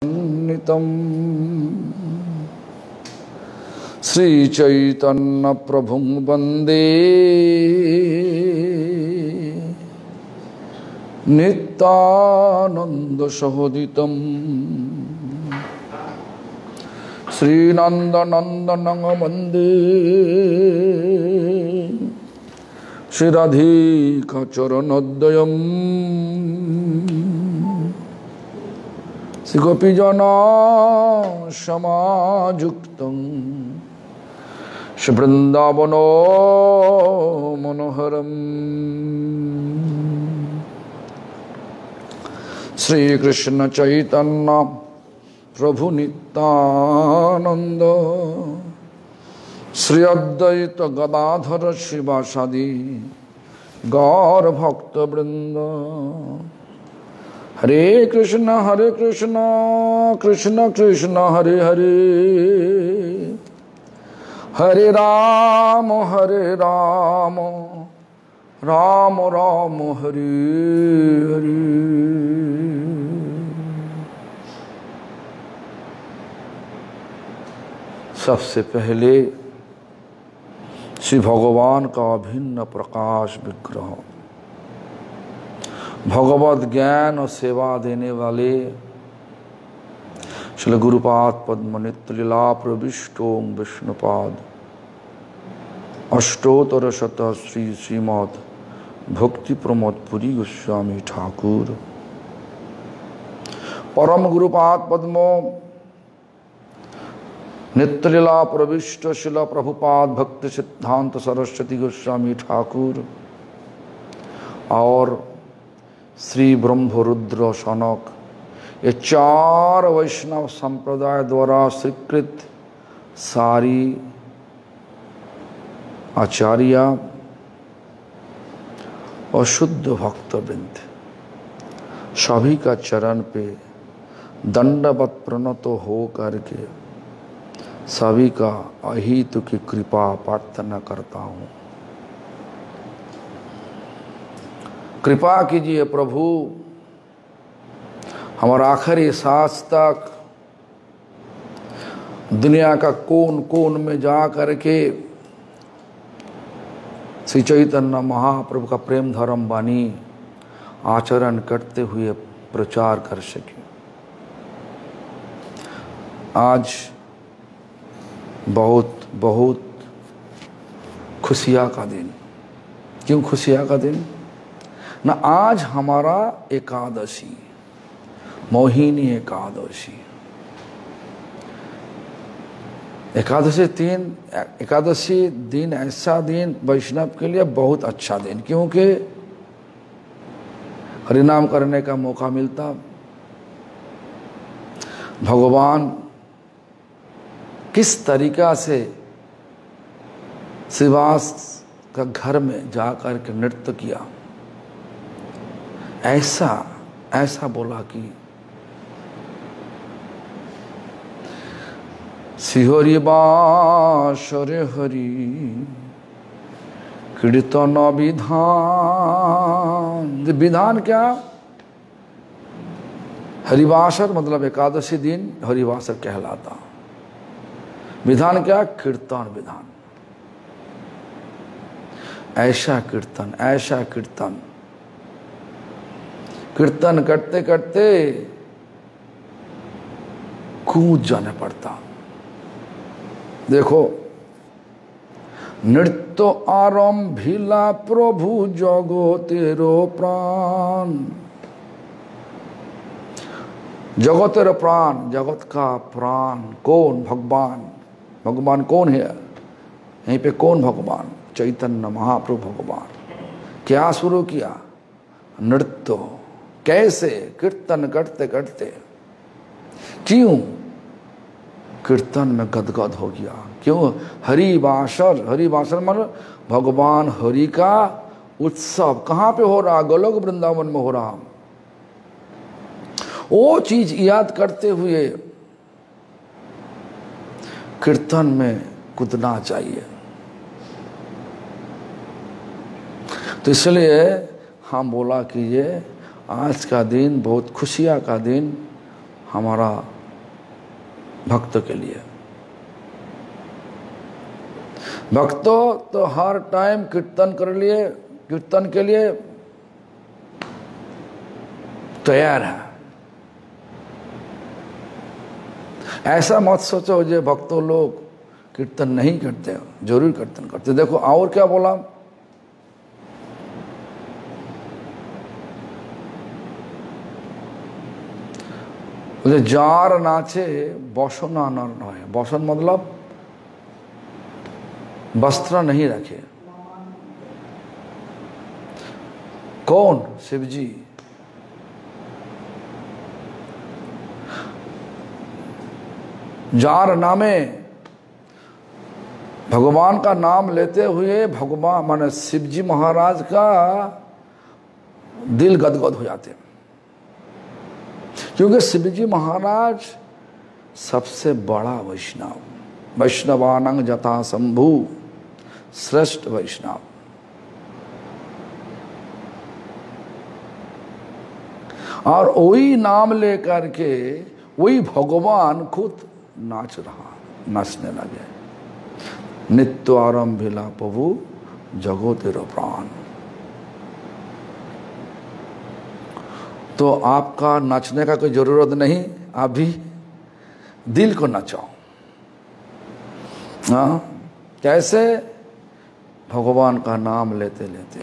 नितम श्री चैतन्य प्रभु वंदे नित्यानंद सहोदितम श्री नंद नंदनं वंदे श्री राधिका चरणोदयम् श्री गोपीजना समायुक्तं श्री वृंदावनो मनोहरम् श्री कृष्ण चैतन्य प्रभु नित्यानंद श्री अद्वैत गदाधर शिवासादि गौर भक्त वृंद हरे कृष्ण कृष्ण कृष्ण हरे हरे हरे राम राम राम हरे हरे। सबसे पहले श्री भगवान का अभिन्न प्रकाश विग्रह, भगवत ज्ञान और सेवा देने वाले श्री गुरुपाद पद्म नित्य लीला प्रविष्टो विष्णुपाद अष्टोत्तर शत श्री श्रीमद भक्ति प्रमोद पुरी गोस्वामी ठाकुर परम गुरुपाद पद्मो नित्य लीला प्रविष्ट शिल प्रभुपाद भक्ति सिद्धांत सरस्वती गोस्वामी ठाकुर और श्री ब्रह्म रुद्र शौनक, ये चार वैष्णव संप्रदाय द्वारा स्वीकृत सारी आचार्य और शुद्ध भक्तवृंद सभी का चरण पे दंडवत प्रणत हो करके सभी का अहित की कृपा प्रार्थना करता हूँ। कृपा कीजिए प्रभु, हमारा आखिरी सांस तक दुनिया का कोन कोन में जा करके श्री चैतन्य महाप्रभु का प्रेम धर्म वाणी आचरण करते हुए प्रचार कर सके। आज बहुत बहुत खुशियाँ का दिन। क्यों खुशियाँ का दिन? ना आज हमारा एकादशी, मोहिनी एकादशी। एकादशी दिन ऐसा दिन वैष्णव के लिए बहुत अच्छा दिन, क्योंकि हरिनाम करने का मौका मिलता। भगवान किस तरीका से श्रीवास का घर में जाकर के नृत्य किया, ऐसा बोला कि शिहरि बासरे हरि कीर्तन विधान। विधान क्या? हरिवासर मतलब एकादशी दिन हरिवासर कहलाता। विधान क्या? कीर्तन विधान। ऐसा कीर्तन कीर्तन करते करते कूद जाने पड़ता। देखो, नृत्य आरंभिला प्रभु जगो तेरो प्राण। जगत तेरो प्राण, जगत का प्राण कौन? भगवान। भगवान कौन है? यहीं पे कौन भगवान? चैतन्य महाप्रभु भगवान। क्या शुरू किया? नृत्य। कैसे? कीर्तन करते करते। क्यों? कीर्तन में गदगद हो गया। क्यों? हरिवासर मतलब भगवान हरि का उत्सव कहाँ पे हो रहा? गोलोक वृंदावन में हो रहा। वो चीज याद करते हुए कीर्तन में कूदना चाहिए। तो इसलिए हम बोला कि ये आज का दिन बहुत खुशियाँ का दिन हमारा भक्त के लिए। भक्तों तो हर टाइम कीर्तन कर लिए, कीर्तन के लिए तैयार है। ऐसा मत सोचो जो भक्तों लोग कीर्तन नहीं करते, जरूर कीर्तन करते। देखो और क्या बोला, बोले जार नाचे बसना नर नहे। बसन मतलब वस्त्र नहीं रखे। कौन? शिव जी। जार नामे, भगवान का नाम लेते हुए भगवान माने शिव जी महाराज का दिल गदगद हो जाते हैं, क्योंकि शिव जी महाराज सबसे बड़ा वैष्णव, वैष्णवानंग जथा शंभु, श्रेष्ठ वैष्णव। और वही नाम लेकर के वही भगवान खुद नाच रहा, नाचने लगे। नित्य आरंभिला प्रभु जगो तेरो प्राण। तो आपका नाचने का कोई जरूरत नहीं, आप भी दिल को नचाओ। हाँ, कैसे? भगवान का नाम लेते लेते।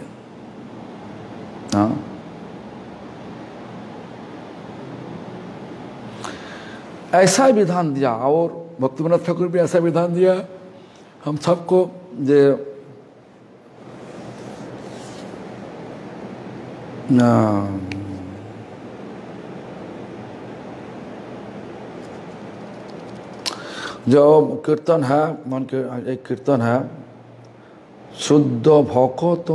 हाँ, ऐसा विधान दिया। और भक्तिविनोद ठाकुर भी ऐसा विधान दिया हम सबको, जो कीर्तन है, मन के एक कीर्तन है, शुद्ध भक्त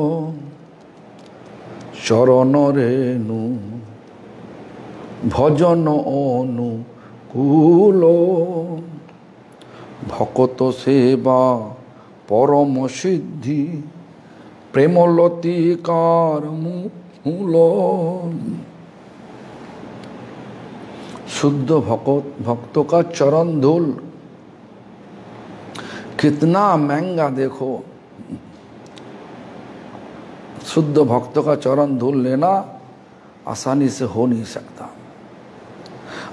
चरण रेणु भजन अनुकूल भक्त सेवा परम सिद्धि प्रेमलतिकार मूल। शुद्ध भक्तों का चरण धूल कितना महंगा, देखो। शुद्ध भक्तों का चरण धूल लेना आसानी से हो नहीं सकता,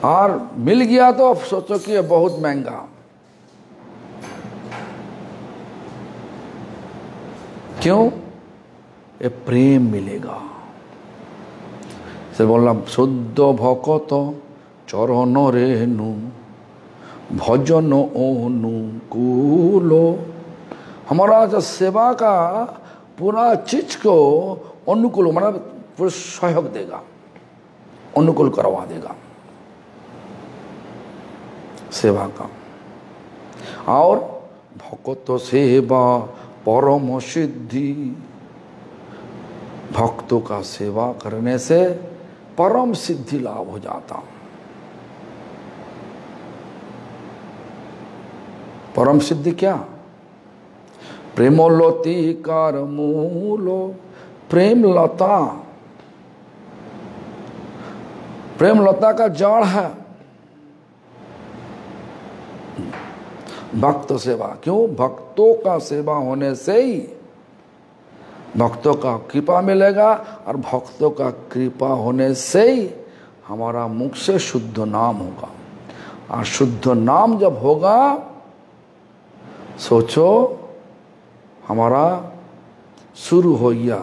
और मिल गया तो अब सोचो कि ये बहुत महंगा। क्यों? ये प्रेम मिलेगा। से बोला शुद्ध भक्त चरण रेणु भजन अनुकूल। हमारा जो सेवा का पूरा चीज को अनुकूल, मतलब पूरा सहयोग देगा, अनुकूल करवा देगा सेवा का। और भक्त सेवा परम सिद्धि, भक्तों का सेवा करने से परम सिद्धि लाभ हो जाता। परम सिद्धि क्या? प्रेमलतिकार मूलो। प्रेम लता, प्रेम लता का जड़ है भक्त सेवा। क्यों? भक्तों का सेवा होने से ही भक्तों का कृपा मिलेगा, और भक्तों का कृपा होने से ही हमारा मुख से शुद्ध नाम होगा। और शुद्ध नाम जब होगा, सोचो हमारा शुरू हो गया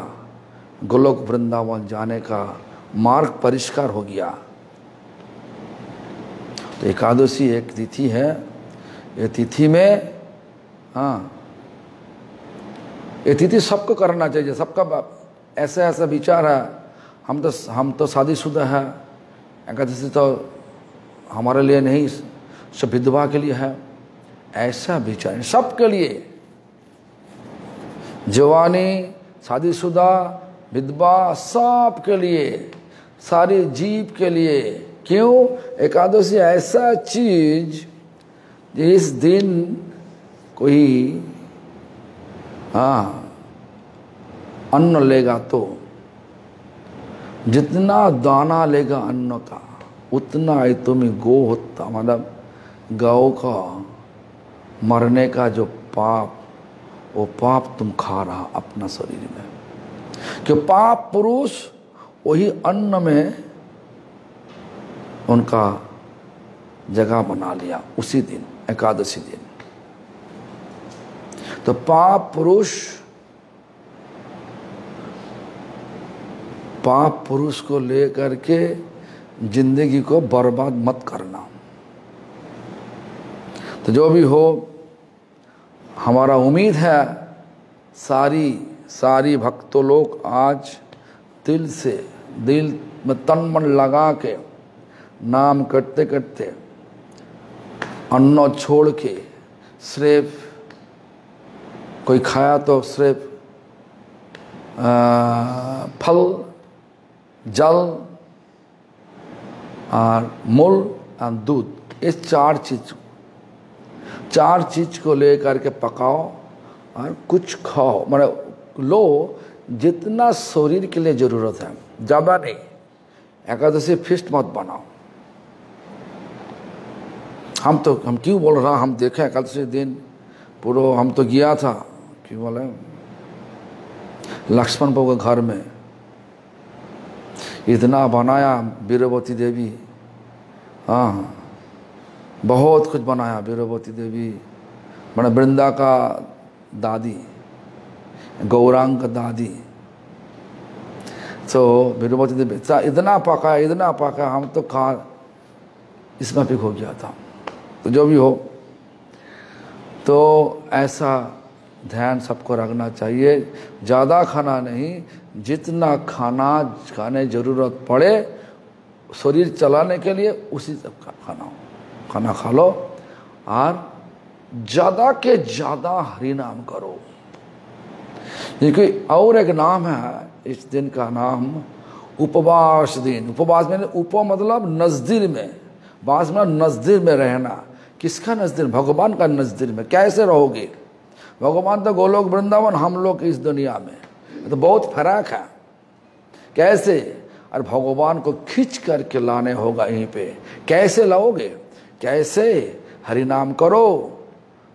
गोलोक वृंदावन जाने का मार्ग परिष्कार हो गया। तो एकादशी एक तिथि है, ये तिथि में, हाँ, ये तिथि सबको करना चाहिए। सबका ऐसा ऐसा विचार है, हम तो शादीशुदा है, एकादशी तो हमारे लिए नहीं, सब विधवा के लिए है। ऐसा विचार सबके लिए, जवानी, शादीशुदा, विधवा, सब के लिए, सारे जीव के लिए। क्यों? एकादशी ऐसा चीज जिस दिन कोई अन्न लेगा तो जितना दाना लेगा अन्न का उतना ही तुम्हें गो होता, मतलब गौ का मरने का जो पाप, वो पाप तुम खा रहा अपना शरीर में। कि पाप पुरुष वही अन्न में उनका जगह बना लिया उसी दिन, एकादशी दिन। तो पाप पुरुष को लेकर के जिंदगी को बर्बाद मत करना। तो जो भी हो, हमारा उम्मीद है सारी भक्तों लोग आज दिल में तन मन लगा के नाम करते करते, अन्न छोड़ के सिर्फ कोई खाया तो सिर्फ फल, जल और मूल और दूध, इस चार चीज को लेकर के पकाओ और कुछ खाओ, मतलब लो जितना शरीर के लिए जरूरत है, ज़्यादा नहीं। एकादशी फिस्ट मत बनाओ। हम क्यों बोल रहा, हम देखें एकादशी दिन पूरा, हम तो गया था क्यों बोले लक्ष्मण बाबू के घर में, इतना बनाया वीरवती देवी, हाँ बहुत कुछ बनाया वीरवती देवी, मैंने वृंदा का दादी, गौरांग का दादी, तो वीरवती देवी इतना पका हम तो खा इसमें पिक हो गया था। तो जो भी हो, तो ऐसा ध्यान सबको रखना चाहिए। ज़्यादा खाना नहीं, जितना खाने ज़रूरत पड़े शरीर चलाने के लिए उसी सब का खाना खा लो, और ज़्यादा के ज़्यादा हरि नाम करो। क्योंकि और एक नाम है इस दिन का नाम उपवास दिन। उपवास में उप मतलब नज़दीर में, वास में नज़दीर में रहना। किसका नज़दीर? भगवान का नज़दीर में। कैसे रहोगे? भगवान तो गोलोक वृंदावन, हम लोग इस दुनिया में, तो बहुत फर्क है। कैसे? और भगवान को खींच करके लाने होगा यहीं पे। कैसे लाओगे? कैसे? हरि नाम करो।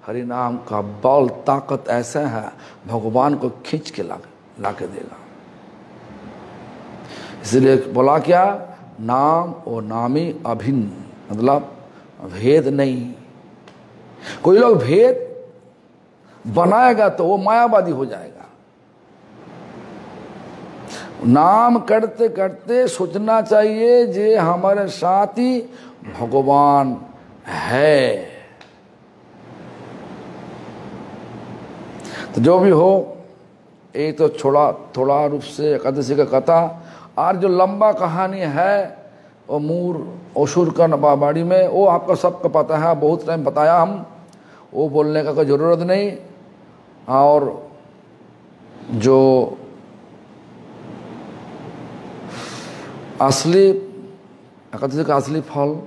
हरि नाम का बल ताकत ऐसा है, भगवान को खींच के ला के देगा। इसलिए बोला क्या? नाम और नामी अभिन्न, मतलब भेद नहीं। कोई लोग भेद बनाएगा तो वो मायावादी हो जाएगा। नाम करते करते सोचना चाहिए जे हमारे साथ ही भगवान है। तो जो भी हो, ये तो थोड़ा रूप से एकादशी का कथा। और जो लंबा कहानी है वो मूर असुर का बाड़ी में, वो आपका सबका पता है, बहुत टाइम बताया हम, वो बोलने का कोई ज़रूरत नहीं। और जो असली एकादशी का असली फल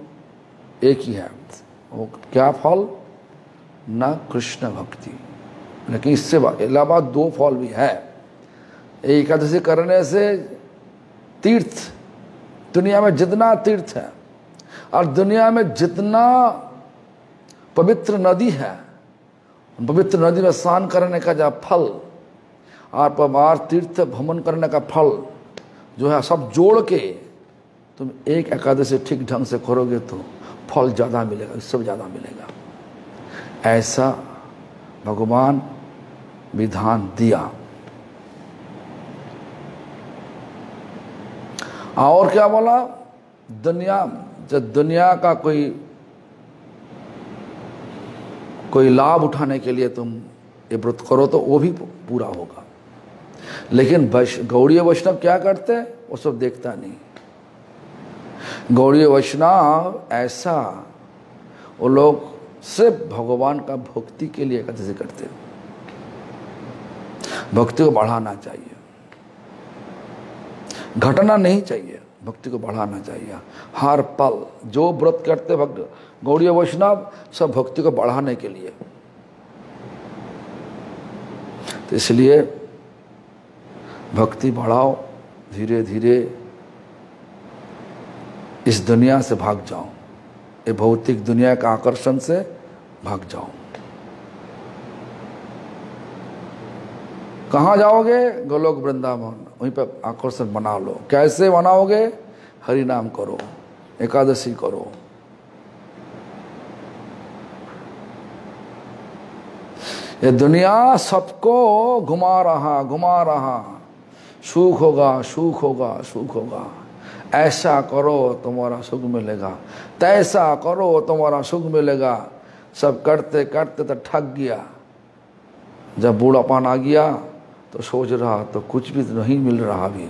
एक ही है। वो क्या फल? न कृष्ण भक्ति। लेकिन इससे अलावा दो फल भी है। एकादशी करने से तीर्थ, दुनिया में जितना तीर्थ है और दुनिया में जितना पवित्र नदी है, पवित्र नदी में स्नान करने का जो फल और पवार तीर्थ भ्रमण करने का फल जो है, सब जोड़ के तुम एक एकादशी ठीक ढंग से करोगे तो फल ज़्यादा मिलेगा, इससे ज़्यादा मिलेगा। ऐसा भगवान विधान दिया। और क्या बोला? जब दुनिया का कोई लाभ उठाने के लिए तुम ये व्रत करो तो वो भी पूरा होगा। लेकिन गौड़ीय वैष्णव क्या करते हैं? वो सब देखता नहीं। गौड़ीय वैष्णव ऐसा, वो लोग सिर्फ भगवान का भक्ति के लिए एकादशी करते हैं। भक्ति को बढ़ाना चाहिए, घटना नहीं चाहिए, भक्ति को बढ़ाना चाहिए। हर पल जो व्रत करते भक्त गौड़ीय वैष्णव सब भक्ति को बढ़ाने के लिए। तो इसलिए भक्ति बढ़ाओ धीरे धीरे। इस दुनिया से भाग जाओ, ये भौतिक दुनिया का आकर्षण से भाग जाओ। कहाँ जाओगे? गोलोक वृंदावन, वहीं पर आकर्षण बना लो। कैसे बनाओगे? हरि नाम करो, एकादशी करो। ये दुनिया सबको घुमा रहा, सुख होगा, सुख होगा, सुख होगा, ऐसा करो तुम्हारा सुख मिलेगा, तैसा करो तुम्हारा सुख मिलेगा। सब करते करते तो थक गया। जब बूढ़ापन आ गया तो सोच रहा तो कुछ भी नहीं मिल रहा। अभी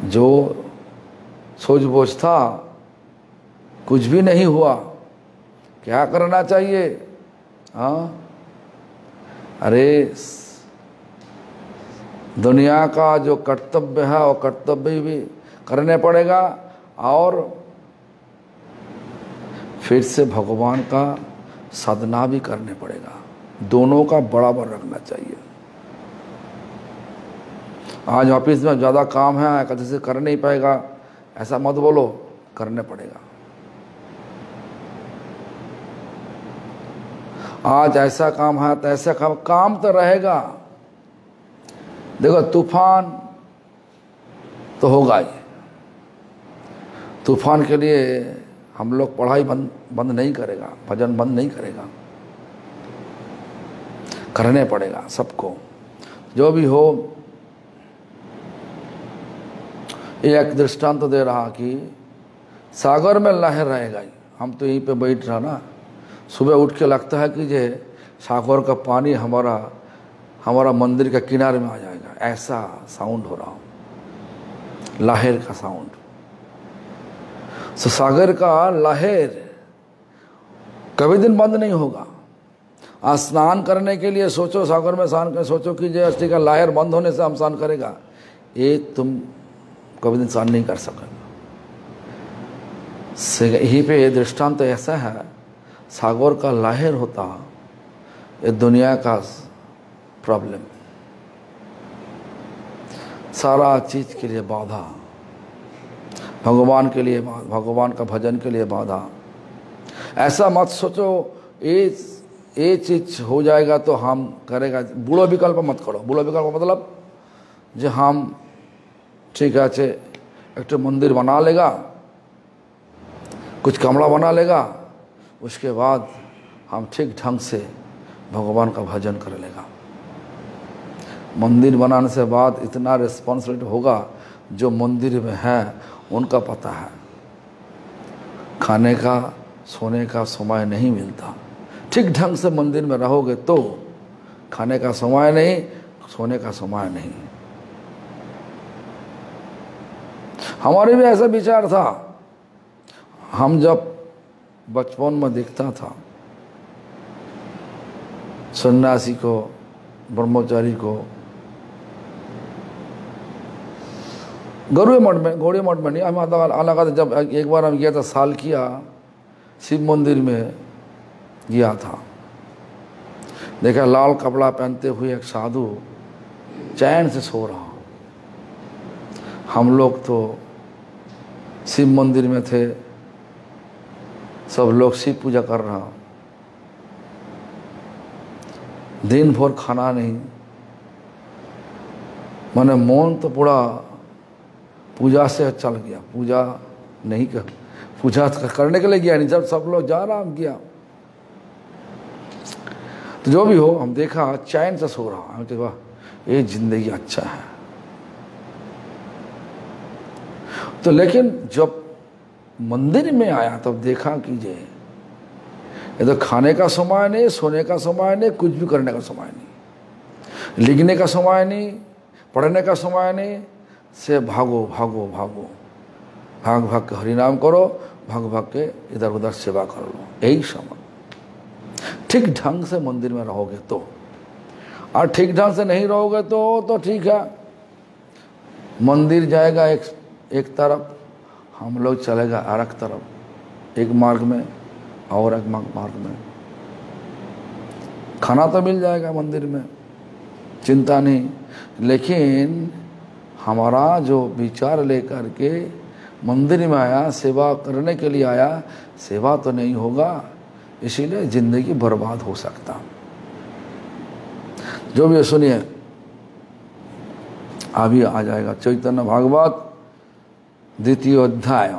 जो सोच बोझ था कुछ भी नहीं हुआ। क्या करना चाहिए? हाँ, अरे दुनिया का जो कर्तव्य है वो कर्तव्य भी करने पड़ेगा, और फिर से भगवान का साधना भी करने पड़ेगा। दोनों का बराबर रखना चाहिए। आज ऑफिस में ज़्यादा काम है, कभी से कर नहीं पाएगा, ऐसा मत बोलो, करने पड़ेगा। आज ऐसा काम है तो ऐसा काम तो रहेगा। देखो तूफान तो होगा ही। तूफान के लिए हम लोग पढ़ाई बंद नहीं करेगा, भजन बंद नहीं करेगा, करने पड़ेगा सबको। जो भी हो, एक दृष्टांत तो दे रहा कि सागर में लहर रहेगा ही। हम तो यहीं पे बैठ रहा ना, सुबह उठ के लगता है कि ये सागर का पानी हमारा मंदिर के किनारे में आ जाएगा, ऐसा साउंड हो रहा हो, लहर का साउंड। तो सागर का लहर कभी दिन बंद नहीं होगा। आज स्नान करने के लिए सोचो, सागर में स्नान कर, सोचो कि जो अस्थि का लहर बंद होने से हम स्नान करेगा, ये तुम कभी दिन स्नान नहीं कर सकोगे। यहीं पे ये दृष्टांत तो ऐसा है, सागर का लहर होता ये दुनिया का प्रॉब्लम, सारा चीज के लिए बाधा, भगवान के लिए बाधा, भगवान का भजन के लिए बाधा। ऐसा मत सोचो ये चीज हो जाएगा तो हम करेगा। बुरा विकल्प मत करो। बुरा विकल्प मतलब जो हम ठीक है एक तो मंदिर बना लेगा, कुछ कमरा बना लेगा, उसके बाद हम ठीक ढंग से भगवान का भजन कर लेगा। मंदिर बनाने से बाद इतना रिस्पॉन्सिबिलिटी होगा, जो मंदिर में है उनका पता है। खाने का सोने का समय नहीं मिलता। ठीक ढंग से मंदिर में रहोगे तो खाने का समय नहीं, सोने का समय नहीं। हमारे भी ऐसा विचार था। हम जब बचपन में देखता था सन्यासी को, ब्रह्मचारी को, गौड़ी मठ में नहीं, हम अलग जब एक बार हम गया था, साल किया, शिव मंदिर में गया था, देखा लाल कपड़ा पहनते हुए एक साधु चैन से सो रहा। हम लोग तो शिव मंदिर में थे, सब लोग शिव पूजा कर रहा, दिन भर खाना नहीं, मैंने मन तो पूरा पूजा से चल गया। पूजा नहीं कर, पूजा करने के लिए गया नहीं, जब सब लोग जा रहा हम गया। तो जो भी हो, हम देखा चैन से सो रहा, हम कहा वाह ये जिंदगी अच्छा है। तो लेकिन जब मंदिर में आया तब देखा कि ये तो खाने का समय नहीं, सोने का समय नहीं, कुछ भी करने का समय नहीं, लिखने का समय नहीं, पढ़ने का समय नहीं, से भागो भागो भागो, भाग भाग के हरिनाम करो, भाग भाग के इधर उधर सेवा कर लो। यही समय ठीक ढंग से मंदिर में रहोगे तो, और ठीक ढंग से नहीं रहोगे तो ठीक है, मंदिर जाएगा एक तरफ, हम लोग चलेगा अलग तरफ, एक मार्ग में और एक मार्ग में। खाना तो मिल जाएगा मंदिर में, चिंता नहीं, लेकिन हमारा जो विचार लेकर के मंदिर में आया, सेवा करने के लिए आया, सेवा तो नहीं होगा, इसीलिए जिंदगी बर्बाद हो सकता। जो भी सुनिए, अभी आ जाएगा चैतन्य भागवत द्वितीय अध्याय,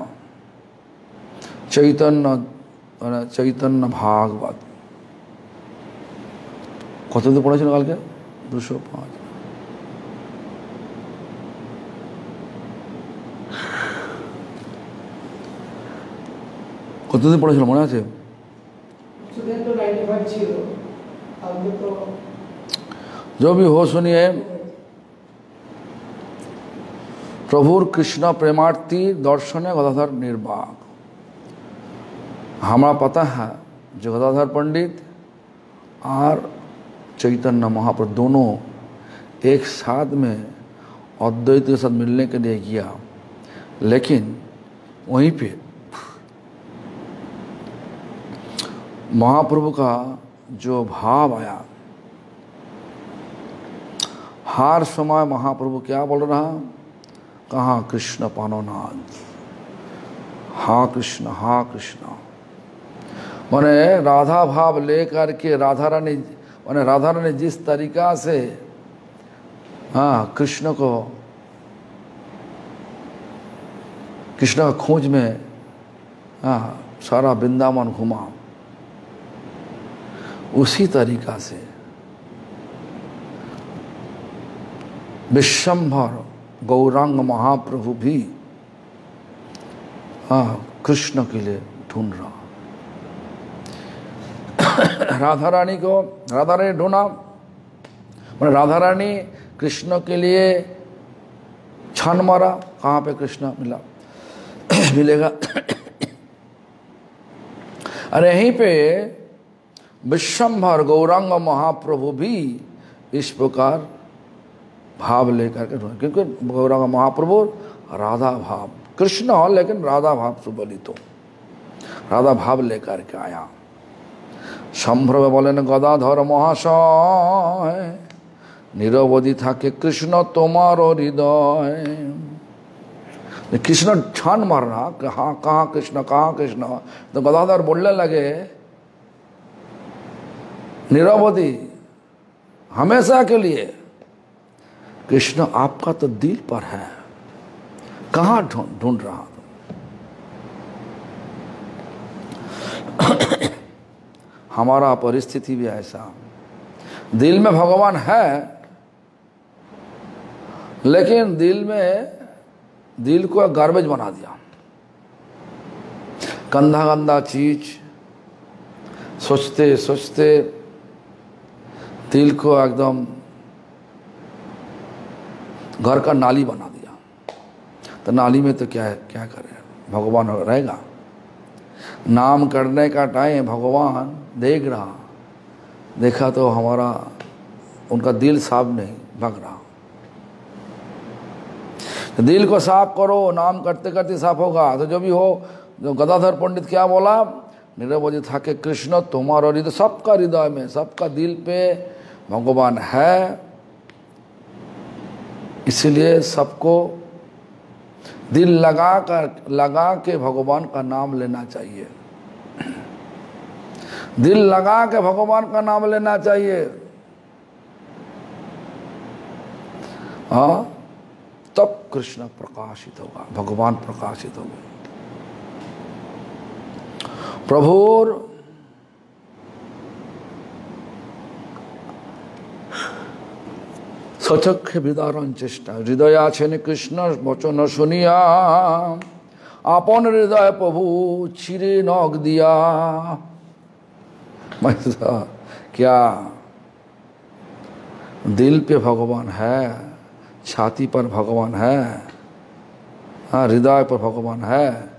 चैतन्य भागवत কতদিন পড়েছিল কালকে? 205। কতদিন পড়েছিল মনে আছে? जो भी हो सुनिए, प्रभुर कृष्ण प्रेमार्थी दर्शने गदाधर निर्वाक। हमारा पता है जो गदाधर पंडित और चैतन्य महाप्रभु दोनों एक साथ में अद्वैत के साथ मिलने के लिए गया, लेकिन वहीं पे महाप्रभु का जो भाव आया, हर समय महाप्रभु क्या बोल रहा, कहाँ कृष्ण पानोनाथ, हाँ कृष्ण हाँ कृष्ण। माने राधा भाव लेकर के राधा रानी, माने राधा रानी जिस तरीका से हाँ कृष्ण का खोज में हाँ सारा वृंदावन घुमा, उसी तरीका से विश्वंभर गौरांग महाप्रभु भी हाँ कृष्ण के लिए ढूंढ रहा। राधा रानी ढूंढा, मैंने राधा रानी कृष्ण के लिए छान मारा, कहाँ पे कृष्ण मिला मिलेगा। अरे यहीं पे विश्वंभर गौरांग महाप्रभु भी इस प्रकार भाव लेकर के ढूंढे, क्योंकि गौरांग महाप्रभु राधा भाव, कृष्ण लेकिन राधा भाव सुबलित, राधा भाव लेकर के आया। সম্ভ্রমে বলেন গদাধর মহাশয়, নিরবধি থাকে কৃষ্ণ তোমার হৃদয়। कृष्ण छान मारना, हाँ कहाँ कृष्ण कहाँ कृष्ण, तो गदाधर बोलने लगे निरवधि हमेशा के लिए कृष्ण आपका तो दिल पर है, कहाँ ढूंढ रहा। हमारा परिस्थिति भी ऐसा, दिल में भगवान है, लेकिन दिल को गार्बेज बना दिया, गंदा गंदा चीज सोचते सोचते दिल को एकदम घर का नाली बना दिया। तो नाली में तो क्या करे, भगवान रहेगा। नाम करने का टाइम भगवान देख रहा, देखा तो हमारा उनका दिल साफ नहीं, भग रहा। दिल को साफ करो, नाम करते करते साफ होगा। तो जो भी हो, जो गदाधर पंडित क्या बोला, निरवधि था के कृष्ण तुम्हारा हृदय, सबका हृदय में, सबका दिल पे भगवान है, इसलिए सबको दिल लगा के भगवान का नाम लेना चाहिए, दिल लगा के भगवान का नाम लेना चाहिए। हाँ, तब कृष्ण प्रकाशित होगा, भगवान प्रकाशित होगा। प्रभुर सचक्षे विदारण चेष्टा, हृदय आछेन कृष्ण वचन सुनिया, आपन हृदय प्रभु चिरे नख दिया। क्या दिल पे भगवान है, छाती पर भगवान है, हाँ हृदय पर भगवान है।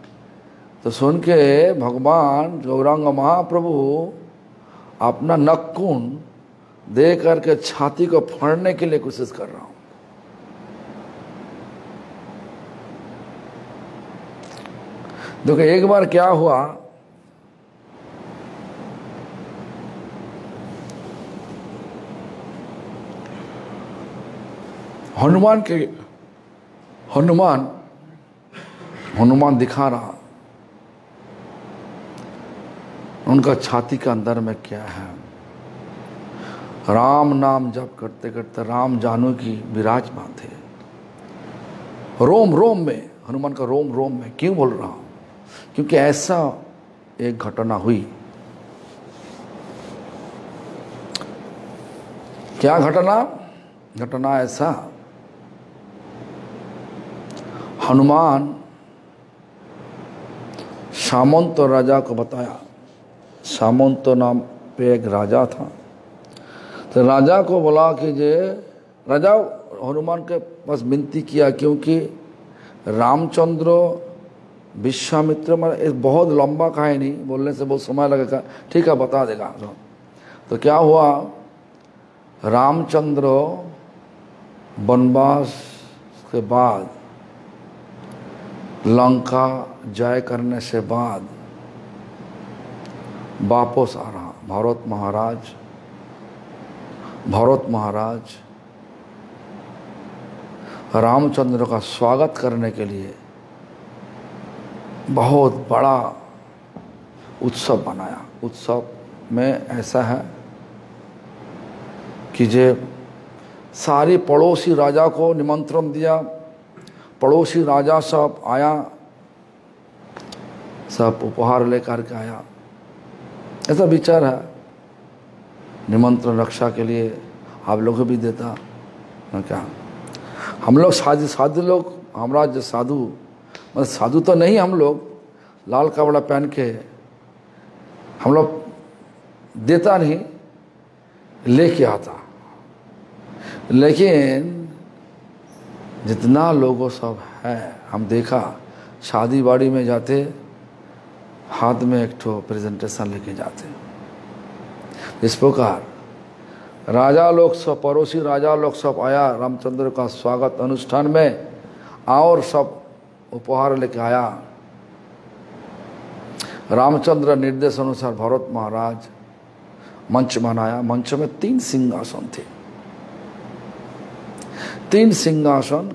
तो सुन के भगवान गौरांग महाप्रभु अपना नखून दे करके छाती को फाड़ने के लिए कोशिश कर रहा हूं। देखो एक बार क्या हुआ, हनुमान दिखा रहा उनका छाती के अंदर में क्या है। राम नाम जप करते करते राम जानू की विराजमान थे, रोम रोम में, हनुमान का रोम रोम में। क्यों बोल रहा हूं? क्योंकि ऐसा एक घटना हुई। क्या घटना? घटना ऐसा, हनुमान सामंत राजा को बताया। सामंत नाम पे एक राजा था, तो राजा को बोला कि जे राजा हनुमान के पास विनती किया, क्योंकि रामचंद्र विश्वामित्र में एक बहुत लंबा कहानी, बोलने से बहुत समय लगेगा, ठीक है बता देगा। तो क्या हुआ, रामचंद्र वनवास के बाद, लंका जय करने से बाद वापस आ रहा भरत महाराज रामचंद्र का स्वागत करने के लिए बहुत बड़ा उत्सव बनाया। उत्सव में ऐसा है कि जे सारे पड़ोसी राजा को निमंत्रण दिया, पड़ोसी राजा सब आया, सब उपहार लेकर के आया। ऐसा विचार है, निमंत्रण रक्षा के लिए आप लोग भी देता ना क्या। हम लोग साधु लोग, हमारा जो साधु, मतलब साधु तो नहीं, हम लोग लाल कपड़ा पहन के हम लोग देता नहीं, लेके आता। लेकिन जितना लोगों सब है, हम देखा शादी बाड़ी में जाते, हाथ में एक ठो प्रेजेंटेशन लेके जाते। इस प्रकार राजा लोग सब, पड़ोसी राजा लोग सब आया रामचंद्र का स्वागत अनुष्ठान में, और सब उपहार लेके आया। रामचंद्र निर्देश अनुसार भरत महाराज मंच बनाया। मंच में 3 सिंहासन थे। 3 सिंहासन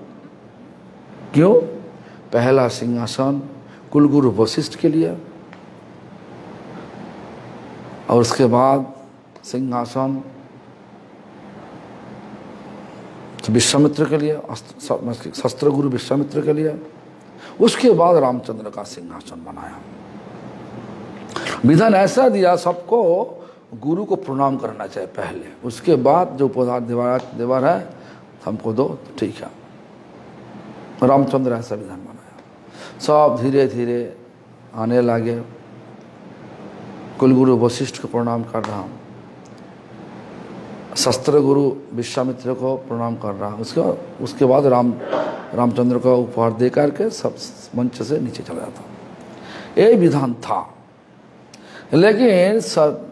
क्यों? पहला सिंहासन कुलगुरु वशिष्ठ के लिए, और उसके बाद सिंहासन विश्वामित्र के लिए, शस्त्र गुरु विश्वामित्र के लिए। उसके बाद रामचंद्र का सिंहासन बनाया। विधान ऐसा दिया, सबको गुरु को प्रणाम करना चाहिए पहले, उसके बाद जो उपहार देवर है हमको दो, ठीक है। रामचंद्र ऐसा विधान बनाया। सब धीरे धीरे आने लगे। कुलगुरु वशिष्ठ को प्रणाम कर रहा, शस्त्र गुरु विश्वामित्र को प्रणाम कर रहा। उसके बाद रामचंद्र को उपहार दे करके सब मंच से नीचे चला जाता। ये विधान था। लेकिन सब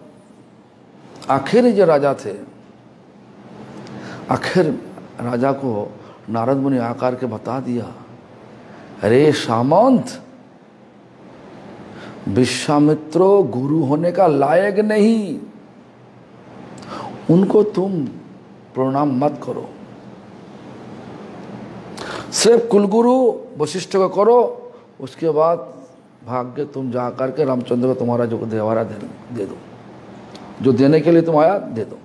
आखिर जो राजा थे, आखिर राजा को नारद मुनि आकर के बता दिया, अरे सामंत, विश्वामित्र गुरु होने का लायक नहीं, उनको तुम प्रणाम मत करो, सिर्फ कुलगुरु वशिष्ठ को करो। उसके बाद भाग्य तुम जा करके रामचंद्र को तुम्हारा जो देवारा दे दो, जो देने के लिए तुम आया दे दो।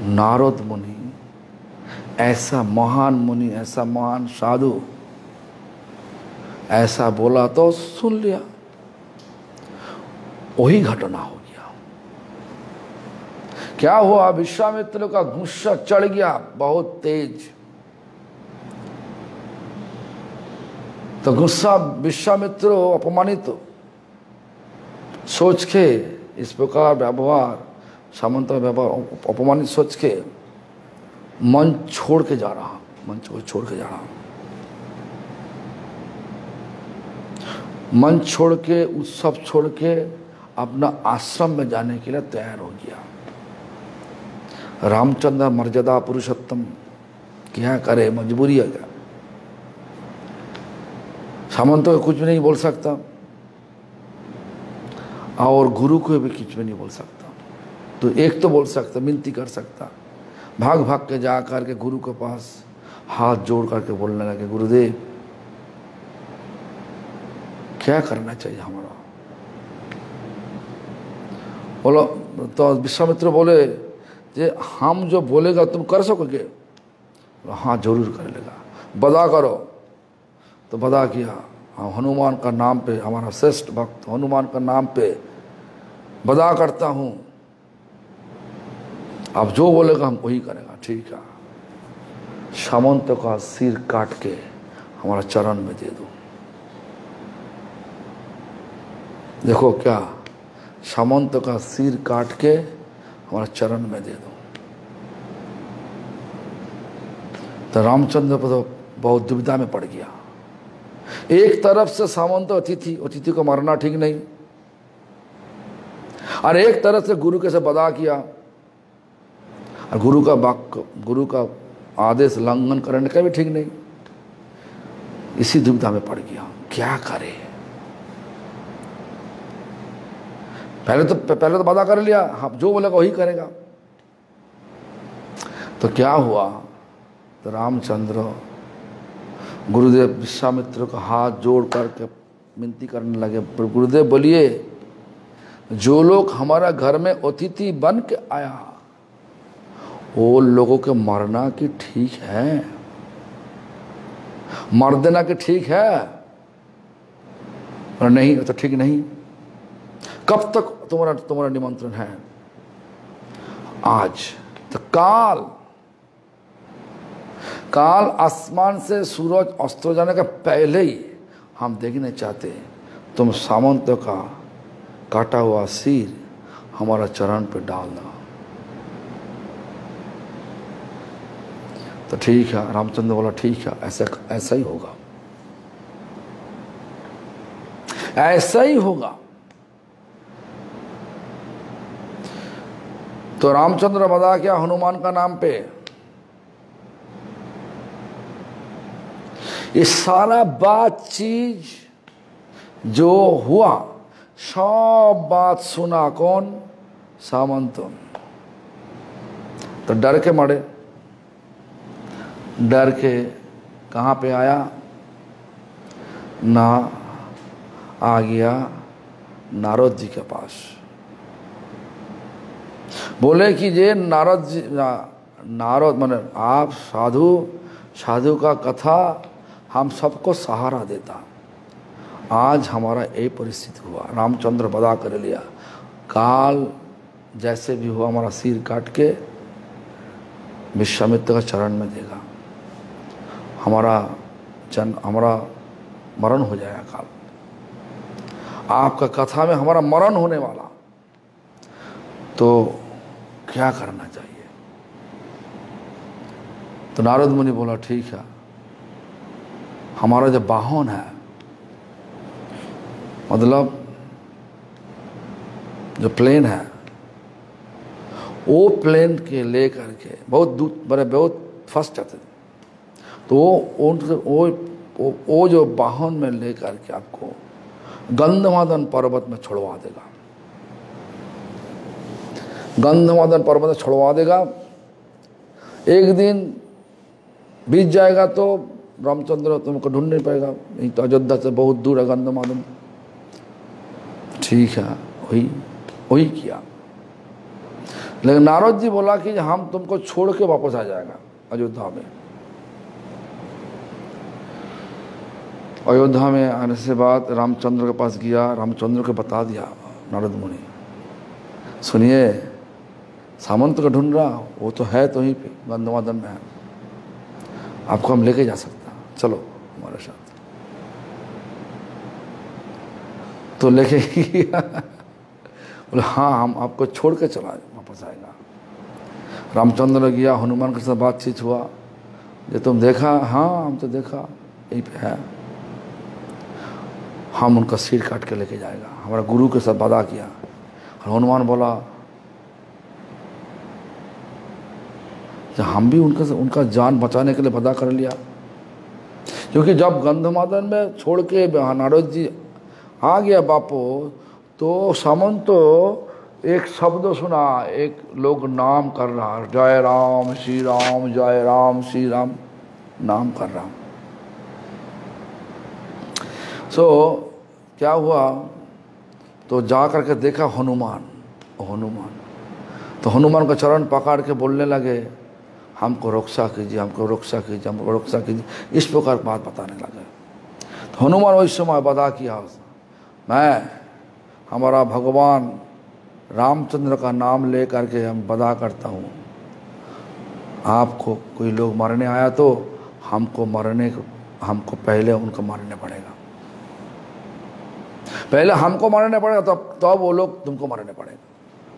नारद मुनि ऐसा महान मुनि, ऐसा महान साधु ऐसा बोला तो सुन लिया, वही घटना हो गया। क्या हुआ, विश्वामित्र का गुस्सा चढ़ गया बहुत तेज। तो गुस्सा विश्वामित्र अपमानित सोच के, इस प्रकार व्यवहार, सामंत व्यवहार अपमानित सोच के मंच छोड़ के जा रहा, मंच को छोड़ के जा रहा, मंच छोड़ के, उत्सव छोड़ के अपना आश्रम में जाने के लिए तैयार हो गया। रामचंद्र मर्यादा पुरुषोत्तम, क्या करे, मजबूरी है क्या। सामंत को कुछ भी नहीं बोल सकता और गुरु को भी कुछ भी नहीं बोल सकता। तो एक तो बोल सकता, विनती कर सकता, भाग भाग के जा कर के गुरु के पास हाथ जोड़ करके बोलने लगे, गुरुदेव क्या करना चाहिए हमारा? बोलो तो विश्वामित्र बोले जे हम जो बोलेगा तुम कर सकोगे? हाँ जरूर कर लेगा। बदा करो। तो बदा किया। हाँ, हनुमान का नाम पे, हमारा श्रेष्ठ भक्त हनुमान का नाम पे बदा करता हूँ, अब जो बोलेगा हम वही करेगा। ठीक है। सामंत का सिर काट के हमारा चरण में दे दो। देखो क्या, सामंत का सिर काट के हमारा चरण में दे दो। तो रामचंद्र तो बहुत दुविधा में पड़ गया। एक तरफ से सामंत अतिथि, अतिथि को मारना ठीक नहीं, और एक तरफ से गुरु के से बदा किया, और गुरु का वाक्य, गुरु का आदेश उल्लंघन करने का भी ठीक नहीं। इसी दुविधा में पड़ गया, क्या करे? पहले तो वादा कर लिया, हाँ जो बोलेगा वही करेगा। तो क्या हुआ? तो रामचंद्र गुरुदेव विश्वामित्र का हाथ जोड़ करके विनती करने लगे, गुरुदेव बोलिए, जो लोग हमारा घर में अतिथि बन के आया वो लोगों के मरना की ठीक है, मर देना की ठीक है? और नहीं तो ठीक नहीं। कब तक तुम्हारा निमंत्रण है? आज। तो काल आसमान से सूरज अस्त हो जाने का पहले ही हम देखना चाहते तुम सामंत का काटा हुआ सिर हमारा चरण पे डाल दो। तो ठीक है, रामचंद्र बोला ठीक है, ऐसा ही होगा, ऐसा ही होगा। तो रामचंद्र बदा क्या हनुमान का नाम पे ये सारा बात चीज जो हुआ सब बात सुना कौन? सामंत। तो डर के मरे, डर के कहाँ पे आया ना, आ गया नारद जी के पास। बोले कि ये नारद जी, नारद माने आप साधु का कथा हम सबको सहारा देता, आज हमारा ये परिस्थिति हुआ। रामचंद्र बदा कर लिया, काल जैसे भी हुआ हमारा सिर काट के विश्वामित्र का चरण में देगा, हमारा मरण हो जाएगा। काल आपका कथा में हमारा मरण होने वाला, तो क्या करना चाहिए? तो नारद मुनि बोला ठीक है, हमारा जो वाहन है, मतलब जो प्लेन है, वो प्लेन के ले करके बहुत दूर बहुत फंस जाते थे, तो वो जो वाहन में ले करके आपको गंधमादन पर्वत में छोड़वा देगा। गंधमादन पर्वत में छोड़वा देगा। एक दिन बीत जाएगा तो रामचंद्र तुमको ढूंढ नहीं पाएगा, नहीं तो अयोध्या से बहुत दूर है गंधमादन। ठीक है, वही किया। लेकिन नारद जी बोला कि हम तुमको छोड़ के वापस आ जाएगा अयोध्या में। अयोध्या में आने से बाद रामचंद्र के पास गया, रामचंद्र को बता दिया नारद मुनि, सुनिए सामंत को ढूंढ रहा, वो तो है तो ही पे गंधमादन में है, आपको हम लेके जा सकता, चलो हमारे साथ। तो लेके बोले हाँ हम आपको छोड़ के चला वापस आएगा। रामचंद्र गया, हनुमान के साथ बातचीत हुआ, ये तुम देखा? हाँ हम तो देखा, यहीं पे है, हम उनका सिर काट के लेके जाएगा। हमारा गुरु के साथ वादा किया। और हनुमान बोला तो हम भी उनका जान बचाने के लिए वादा कर लिया, क्योंकि जब गंधमादन में छोड़ के नारद जी आ गया बापू, तो सामंत तो एक शब्द सुना, एक लोग नाम कर रहा, जय राम श्री राम, जय राम श्री राम, नाम कर रहा हूँ। सो क्या हुआ, तो जा करके देखा हनुमान। तो हनुमान का चरण पकड़ के बोलने लगे, हमको रक्षा कीजिए, हमको रक्षा कीजिए, हमको रक्षा कीजिए, इस प्रकार बात बताने लगे। तो हनुमान उस समय बता किया, मैं हमारा भगवान रामचंद्र का नाम ले करके हम बदा करता हूँ, आपको कोई लोग मारने आया तो हमको पहले उनको मारने पड़ेगा, पहले हमको मारने पड़ेगा, तब वो लोग तुमको मारने पड़ेगा,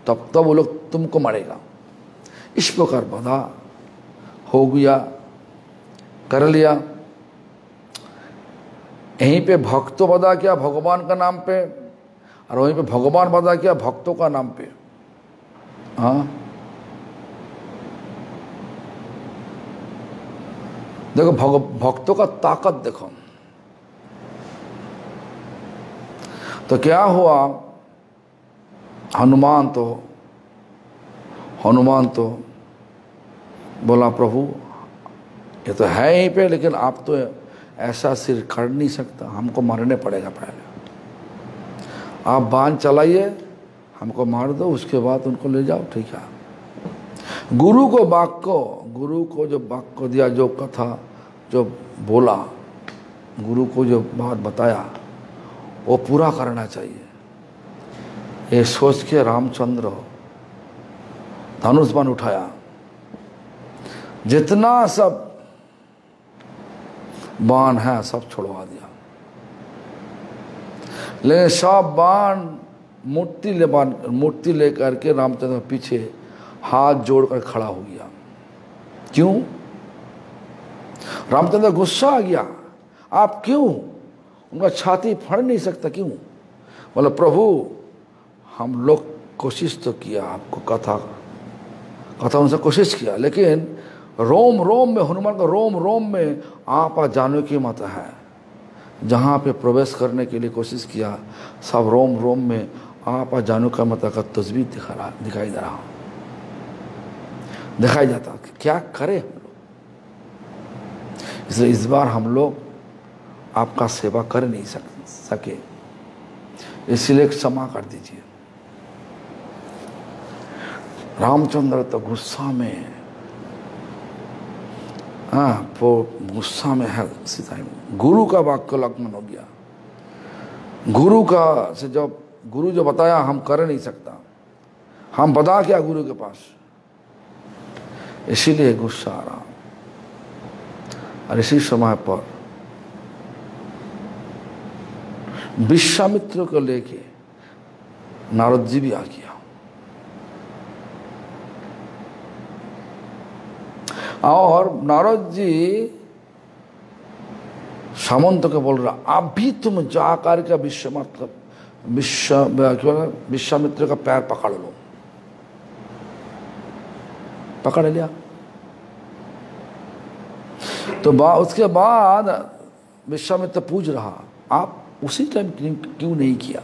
तब वो लोग तुमको मारेगा। इस प्रकार बधा हो गया, कर लिया। यहीं पे भक्तों बधा किया भगवान का नाम पे, और वहीं पे भगवान बधा किया भक्तों का नाम पे। हाँ, देखो भक्तों का ताकत देखो। तो क्या हुआ, हनुमान तो बोला प्रभु ये तो है यहीं पे, लेकिन आप तो ऐसा सिर कर नहीं सकता, हमको मारने पड़ेगा, पहले आप बाण चलाइए, हमको मार दो, उसके बाद उनको ले जाओ, ठीक है। गुरु को जो वाक्य दिया, जो कथा जो बोला, गुरु को जो बात बताया वो पूरा करना चाहिए, ये सोच के रामचंद्र धनुष बाण उठाया, जितना सब बाण है सब छुड़वा दिया, लेकिन सब बाण मूर्ति लेकर के रामचंद्र पीछे हाथ जोड़कर खड़ा हो गया। क्यों? रामचंद्र गुस्सा आ गया, आप क्यों, उनका छाती फड़ नहीं सकता, क्यों? बोले प्रभु हम लोग कोशिश तो किया, आपको कथा उनसे कोशिश किया, लेकिन रोम रोम में, हनुमान का रोम रोम में आप जानो की मत है, जहाँ पे प्रवेश करने के लिए कोशिश किया, सब रोम रोम में आप जानो का मत का तस्वीर दिखाई दे रहा, दिखाई जाता। क्या करें हम लोग? इसलिए इस बार हम लोग आपका सेवा कर नहीं सके, इसलिए क्षमा कर दीजिए। रामचंद्र तो गुस्सा में, वो गुस्सा में है सीता। गुरु का वाक्य लग्न हो गया, गुरु का से जब गुरु जो बताया हम कर नहीं सकता, हम बता क्या गुरु के पास, इसीलिए गुस्सा आ रहा। और इसी समय पर विश्वामित्र को लेके नारद जी भी आ गया, और नारद जी सामंत को बोल रहा, अभी तुम जाकर के विश्वामित्र का पैर पकड़ लो। पकड़ लिया। तो उसके बाद विश्वामित्र पूछ रहा, आप उसी टाइम क्यों नहीं किया?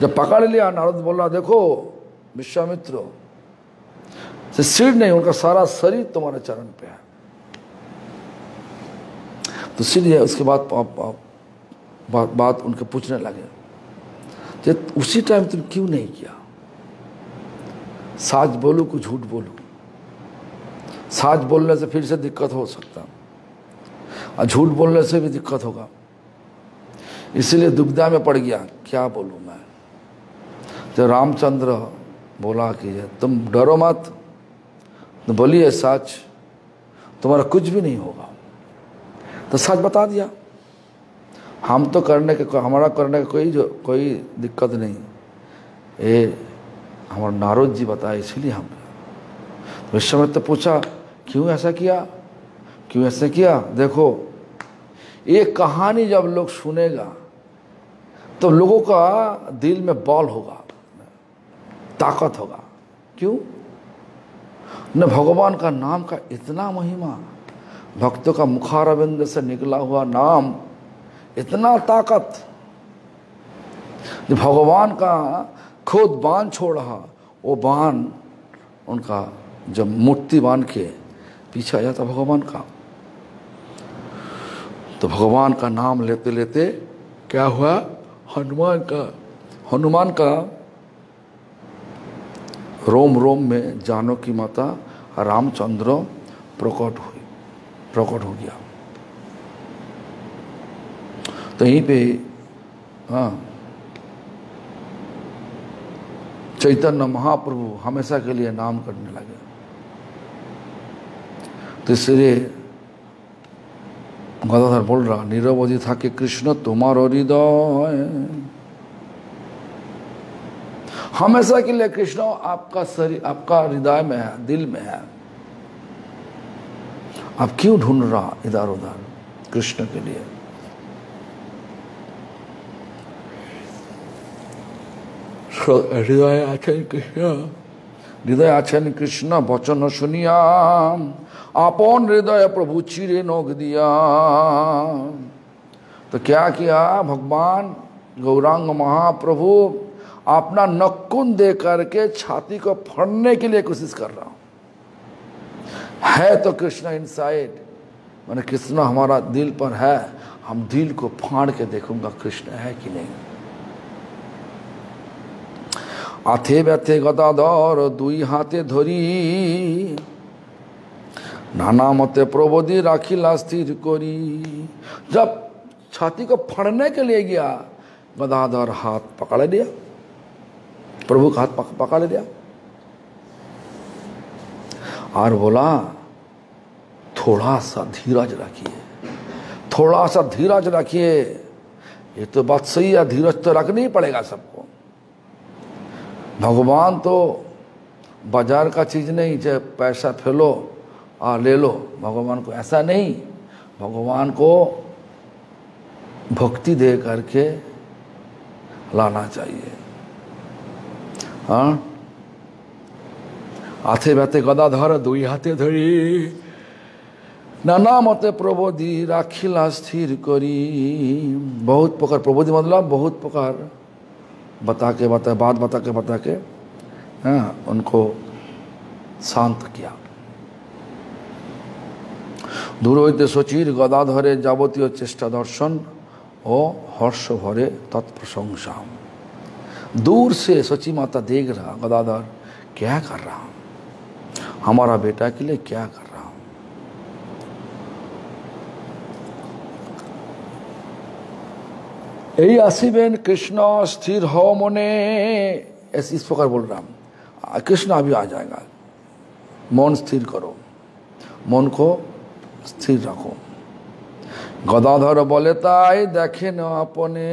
जब पकड़ लिया, नारद बोल रहा, देखो विश्वामित्र से सिर नहीं, उनका सारा शरीर तुम्हारे चरण पे है। तो इसलिए उसके बाद बात उनके पूछने लगे, उसी टाइम तुम क्यों नहीं किया? सच बोलूं कि झूठ बोलूं? सच बोलने से फिर से दिक्कत हो सकता, और झूठ बोलने से भी दिक्कत होगा, इसलिए दुविधा में पड़ गया, क्या बोलूं मैं? तो रामचंद्र बोला कि तुम डरो मत, बोलिए सच, तुम्हारा कुछ भी नहीं होगा। तो सच बता दिया, हम तो हमारा करने का कोई दिक्कत नहीं, ये हमारे नारद जी बताए, इसलिए हम। तो इस समय तो पूछा, क्यों ऐसा किया, क्यों ऐसा किया? देखो, ये कहानी जब लोग सुनेगा तो लोगों का दिल में बल होगा, ताकत होगा। क्यों? न भगवान का नाम का इतना महिमा, भक्तों का मुखारविंद से निकला हुआ नाम, इतना ताकत, जो भगवान का खुद बाण छोड़ रहा, वो बाण उनका जब मूर्ति बांध के पीछे आ जाता भगवान का। तो भगवान का नाम लेते लेते क्या हुआ, हनुमान का रोम रोम में जानकी माता रामचंद्र प्रकट हो गया। तो यहीं पे चैतन्य महाप्रभु हमेशा के लिए नाम करने लगे। तो इसलिए गदाधर बोल रहा, निरवधि था कि कृष्ण तुम्हारो हृदय, हमेशा के लिए कृष्ण आपका शरीर, आपका हृदय में है, दिल में है। आप क्यों ढूंढ रहा इधर उधर कृष्ण के लिए? हृदय आछन कृष्ण वचन सुनिया, आपन हृदय प्रभु चिरे नोक दिया। तो क्या किया भगवान गौरांग महाप्रभु, अपना नक्कुन दे करके छाती को फाड़ने के लिए कोशिश कर रहा है। तो कृष्ण इनसाइड, मैंने कृष्ण हमारा दिल पर है, हम दिल को फाड़ के देखूंगा कृष्ण है कि नहीं। आथे व्यथे गदाधर दुई हाथे धरी, नाना मते प्रबोधि राखिला स्थिर करी। जब छाती को फाड़ने के लिए गया, गदाधर हाथ पकड़ लिया, प्रभु का हाथ पकड़ लिया और बोला थोड़ा सा धीरज रखिए, थोड़ा सा धीरज रखिए। ये तो बात सही है, धीरज तो रखना ही पड़ेगा सबको। भगवान तो बाजार का चीज़ नहीं, चाहे पैसा फैलो और ले लो। भगवान को ऐसा नहीं, भगवान को भक्ति दे करके लाना चाहिए। हाँ, आथे बैठे गदाधर दुई हाथे धरी, नाना मते प्रबोधि राखिला स्थिर करी। बहुत प्रकार प्रबोधि मतलब बहुत प्रकार बात बता के हाँ, उनको शांत किया। दूर होते सचिर गदाधरे जावतीय चेष्टा दर्शन ओ हर्ष भरे तत्प्रशंसा। दूर से सची माता देख रहा गदाधर क्या कर रहा, हमारा बेटा के लिए क्या कर रहा। यही आसीबेन कृष्ण स्थिर हो मने, इस प्रकार बोल रहा हूं। कृष्ण अभी आ जाएगा, मन स्थिर करो, मन को स्थिर रखो। गदाधर बोले ताई देखे न अपने।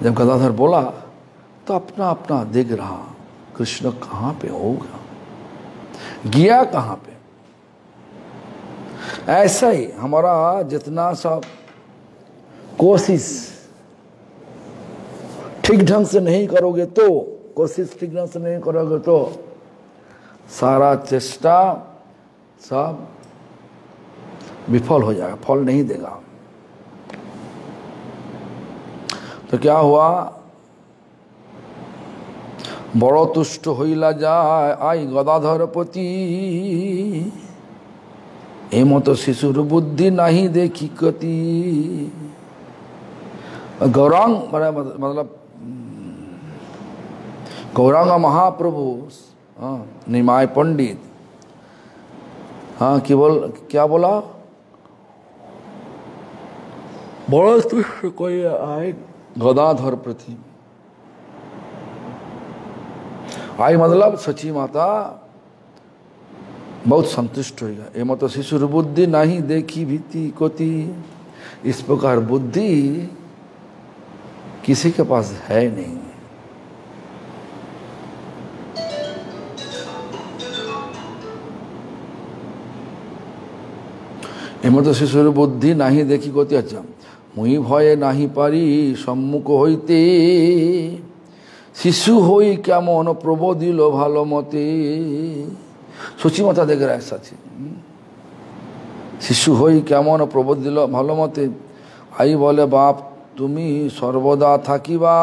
जब गदाधर बोला तो अपना अपना देख रहा कृष्ण कहाँ पे होगा, गया कहाँ पे। ऐसा ही हमारा जितना सब कोशिश ठीक ढंग से नहीं करोगे तो, कोशिश ठीक ढंग से नहीं करोगे तो सारा चेष्टा सब विफल हो जाएगा, फल नहीं देगा। तो क्या हुआ, बड़ो तुष्ट होइला जाए आई गदाधर पति, एमत शिशुर बुद्धि नहीं देखी कति। गौरांग मतलब गौरांग महाप्रभु निमाय पंडित हाँ क्या बोला, बड़ा तुष्ट कोई आए गदाधर प्रति। आई मतलब सची माता बहुत संतुष्ट होगा। ये मत शिशुर बुद्धि नहीं देखी भीति कोती। इस प्रकार बुद्धि किसी के पास है नहीं। एमत शिशुर बुद्धि नहीं देखी कोती। अच्छा, मुई भये नहीं पारी सम्मुख हईते, शिशु होई केमन प्रबोधिल भालो मते। सुची माता देख रहा है सची, शिशु होई केमन प्रबोधिल भालो मते। आई बोले बाप तुमी सर्वदा থাকিবা,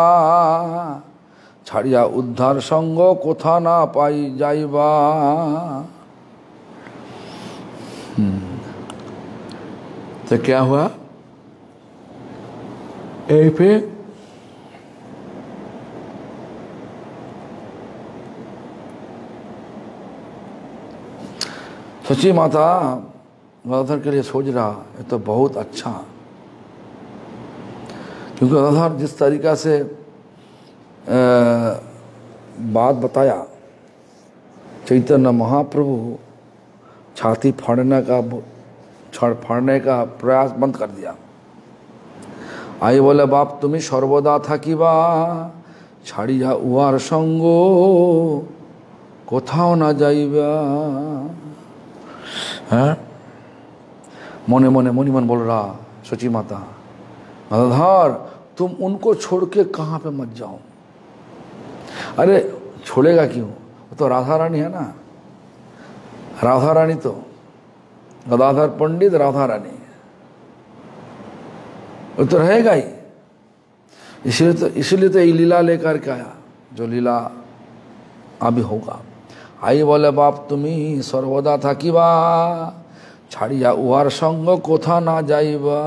ছাড়িয়া उद्धार संग कोथा ना पाई जाइबा। तो क्या हुआ, यहीं पे सची माता गदाधर के लिए सोच रहा ये तो बहुत अच्छा, क्योंकि गदाधर जिस तरीका से बात बताया, चैतन्य महाप्रभु छाती फाड़ने का प्रयास बंद कर दिया। आई बोले बाप तुम्हें सर्वदा থাকিবা ছাড়িয়া উহার সঙ্গ কোথাও না যাইবা। हैं मोने मोने मुनि मन बोल रहा सची माता गदाधर तुम उनको छोड़ के कहाँ पे मत जाओ। अरे छोड़ेगा क्यों, वो तो राधा रानी है ना, राधा रानी तो गदाधर पंडित राधा रानी वो तो रहेगा ही। इसलिए तो ये लीला लेकर के आया, जो लीला अभी होगा। आई बोले बाप तुम्हें सर्वदा থাকিবা ছাড়িয়া उहार संग कोथा ना जाइबा।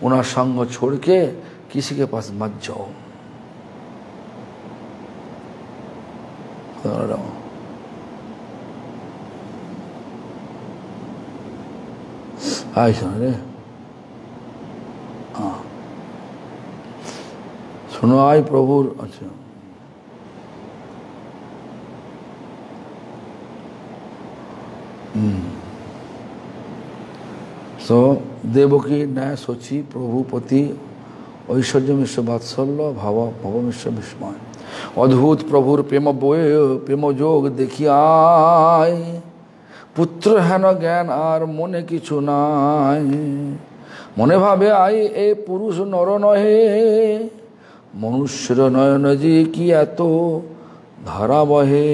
उनका संग छोड़ के किसी के पास मत जाओ। आई सुन रे, हाँ सुनो आई प्रभु। अच्छा सो देवकी न्याय सोची प्रभुपति ऐश्वर्य मिश्र वात्सल्य भाव भव मिश्र विस्मय। अद्भुत प्रभुर प्रेम जोग देखियाय पुत्र हेन ज्ञान आर मने किछु नाय। मने भावे आई ए पुरुष नर नहे मनुष्यर नयन जी की एतो धारा बहे।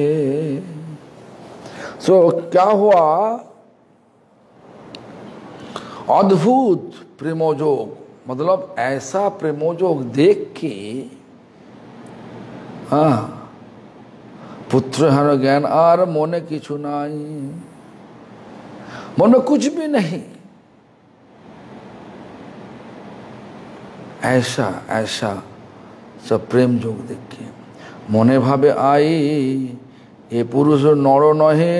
सो क्या हुआ, अद्भुत प्रेमोजोग, मतलब ऐसा प्रेमोजोग देख के हाँ पुत्र हर ज्ञान आर मोने किछु नाई, मन में कुछ भी नहीं। ऐसा ऐसा सब प्रेम जोग देख के मने भावे आई ये पुरुष नर नहे।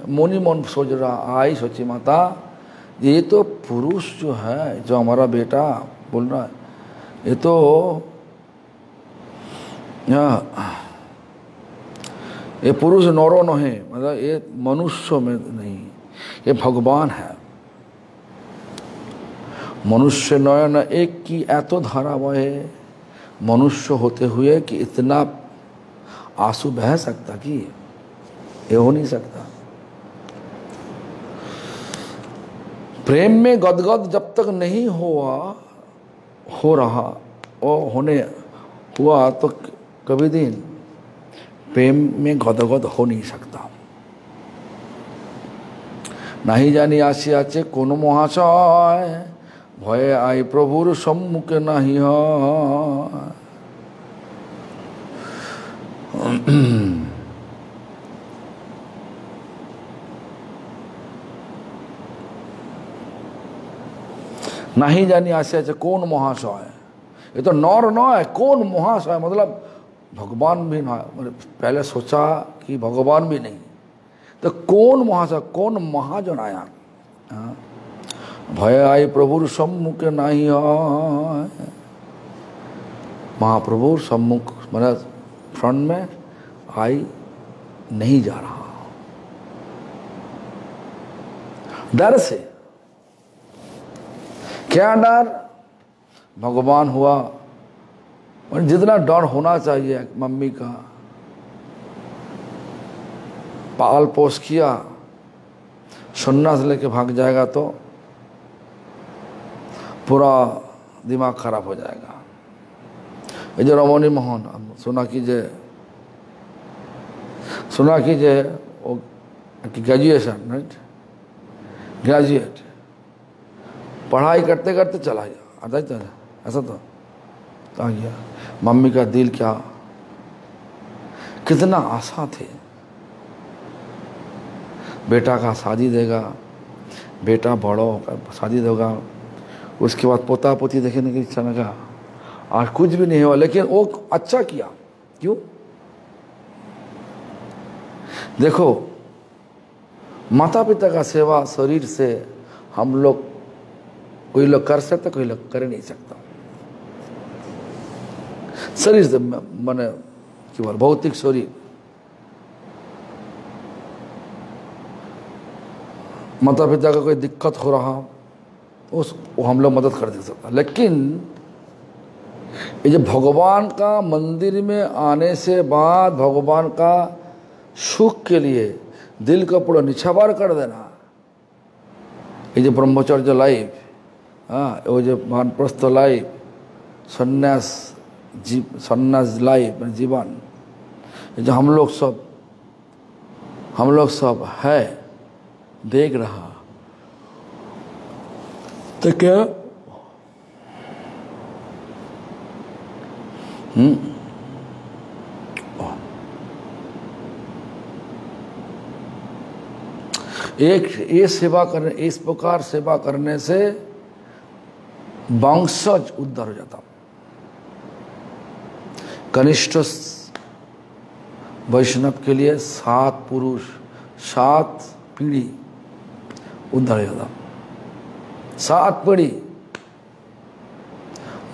मुनि मन सोच रहा आई सोची माता ये तो पुरुष जो है, जो हमारा बेटा बोल रहा है, ये तो ये पुरुष नरो नहे, मतलब ये मनुष्य में नहीं, ये भगवान है। मनुष्य नयन एक की एतो धारा बहे। मनुष्य होते हुए कि इतना आंसू बह सकता कि ये हो नहीं सकता। प्रेम में गदगद जब तक नहीं हो रहा और होने हुआ तो कभी दिन प्रेम में गदगद हो नहीं सकता। नहीं जानी आसी आचे कोनो महाशय भये आई प्रभुर सम्मुखे नहीं है। नहीं जानी आशा है कौन महाशय, ये तो नर न है, कौन महाशय मतलब भगवान भी ना। पहले सोचा कि भगवान भी नहीं तो कौन महाशय, कौन महाजन आया। भय आई प्रभुर सम्मुख नहीं है। महाप्रभु सम्मुख मतलब फ्रंट में आई नहीं जा रहा, डर से। क्या डर, भगवान हुआ और जितना डर होना चाहिए मम्मी का, पाल पोस किया, सन्यास लेके भाग जाएगा तो पूरा दिमाग खराब हो जाएगा। ये जो रमणी मोहन सुना कीजिए वो ग्रेजुएशन राइट, ग्रेजुएट पढ़ाई करते करते चला गया, आता ही चला ऐसा तो आ गया। मम्मी का दिल क्या कितना आशा थे, बेटा का शादी देगा, बेटा बड़ो होकर शादी देगा, उसके बाद पोता पोती देखने की इच्छा लगा। आज कुछ भी नहीं हुआ, लेकिन वो अच्छा किया। क्यों? देखो, माता पिता का सेवा शरीर से हम लोग, कोई लोग कर सकता, कोई लोग कर नहीं सकता। शरीर से माने केवल भौतिक शरीर, माता पिता का कोई दिक्कत हो रहा वो हम लोग मदद कर दे सकता। लेकिन ये जो भगवान का मंदिर में आने से बाद भगवान का सुख के लिए दिल को पूरा निछावर कर देना, ये जो ब्रह्मचर्य लाइफ, हाँ, वो जो वानप्रस्थ लाइफ, संन्यास लाइफ जीवन, जो हम लोग सब है देख रहा, तो क्या एक ये सेवा करने, इस प्रकार सेवा करने से वंशज उद्धार हो जाता। कनिष्ठ वैष्णव के लिए 7 पुरुष 7 पीढ़ी उद्धार हो जाता, 7 पीढ़ी।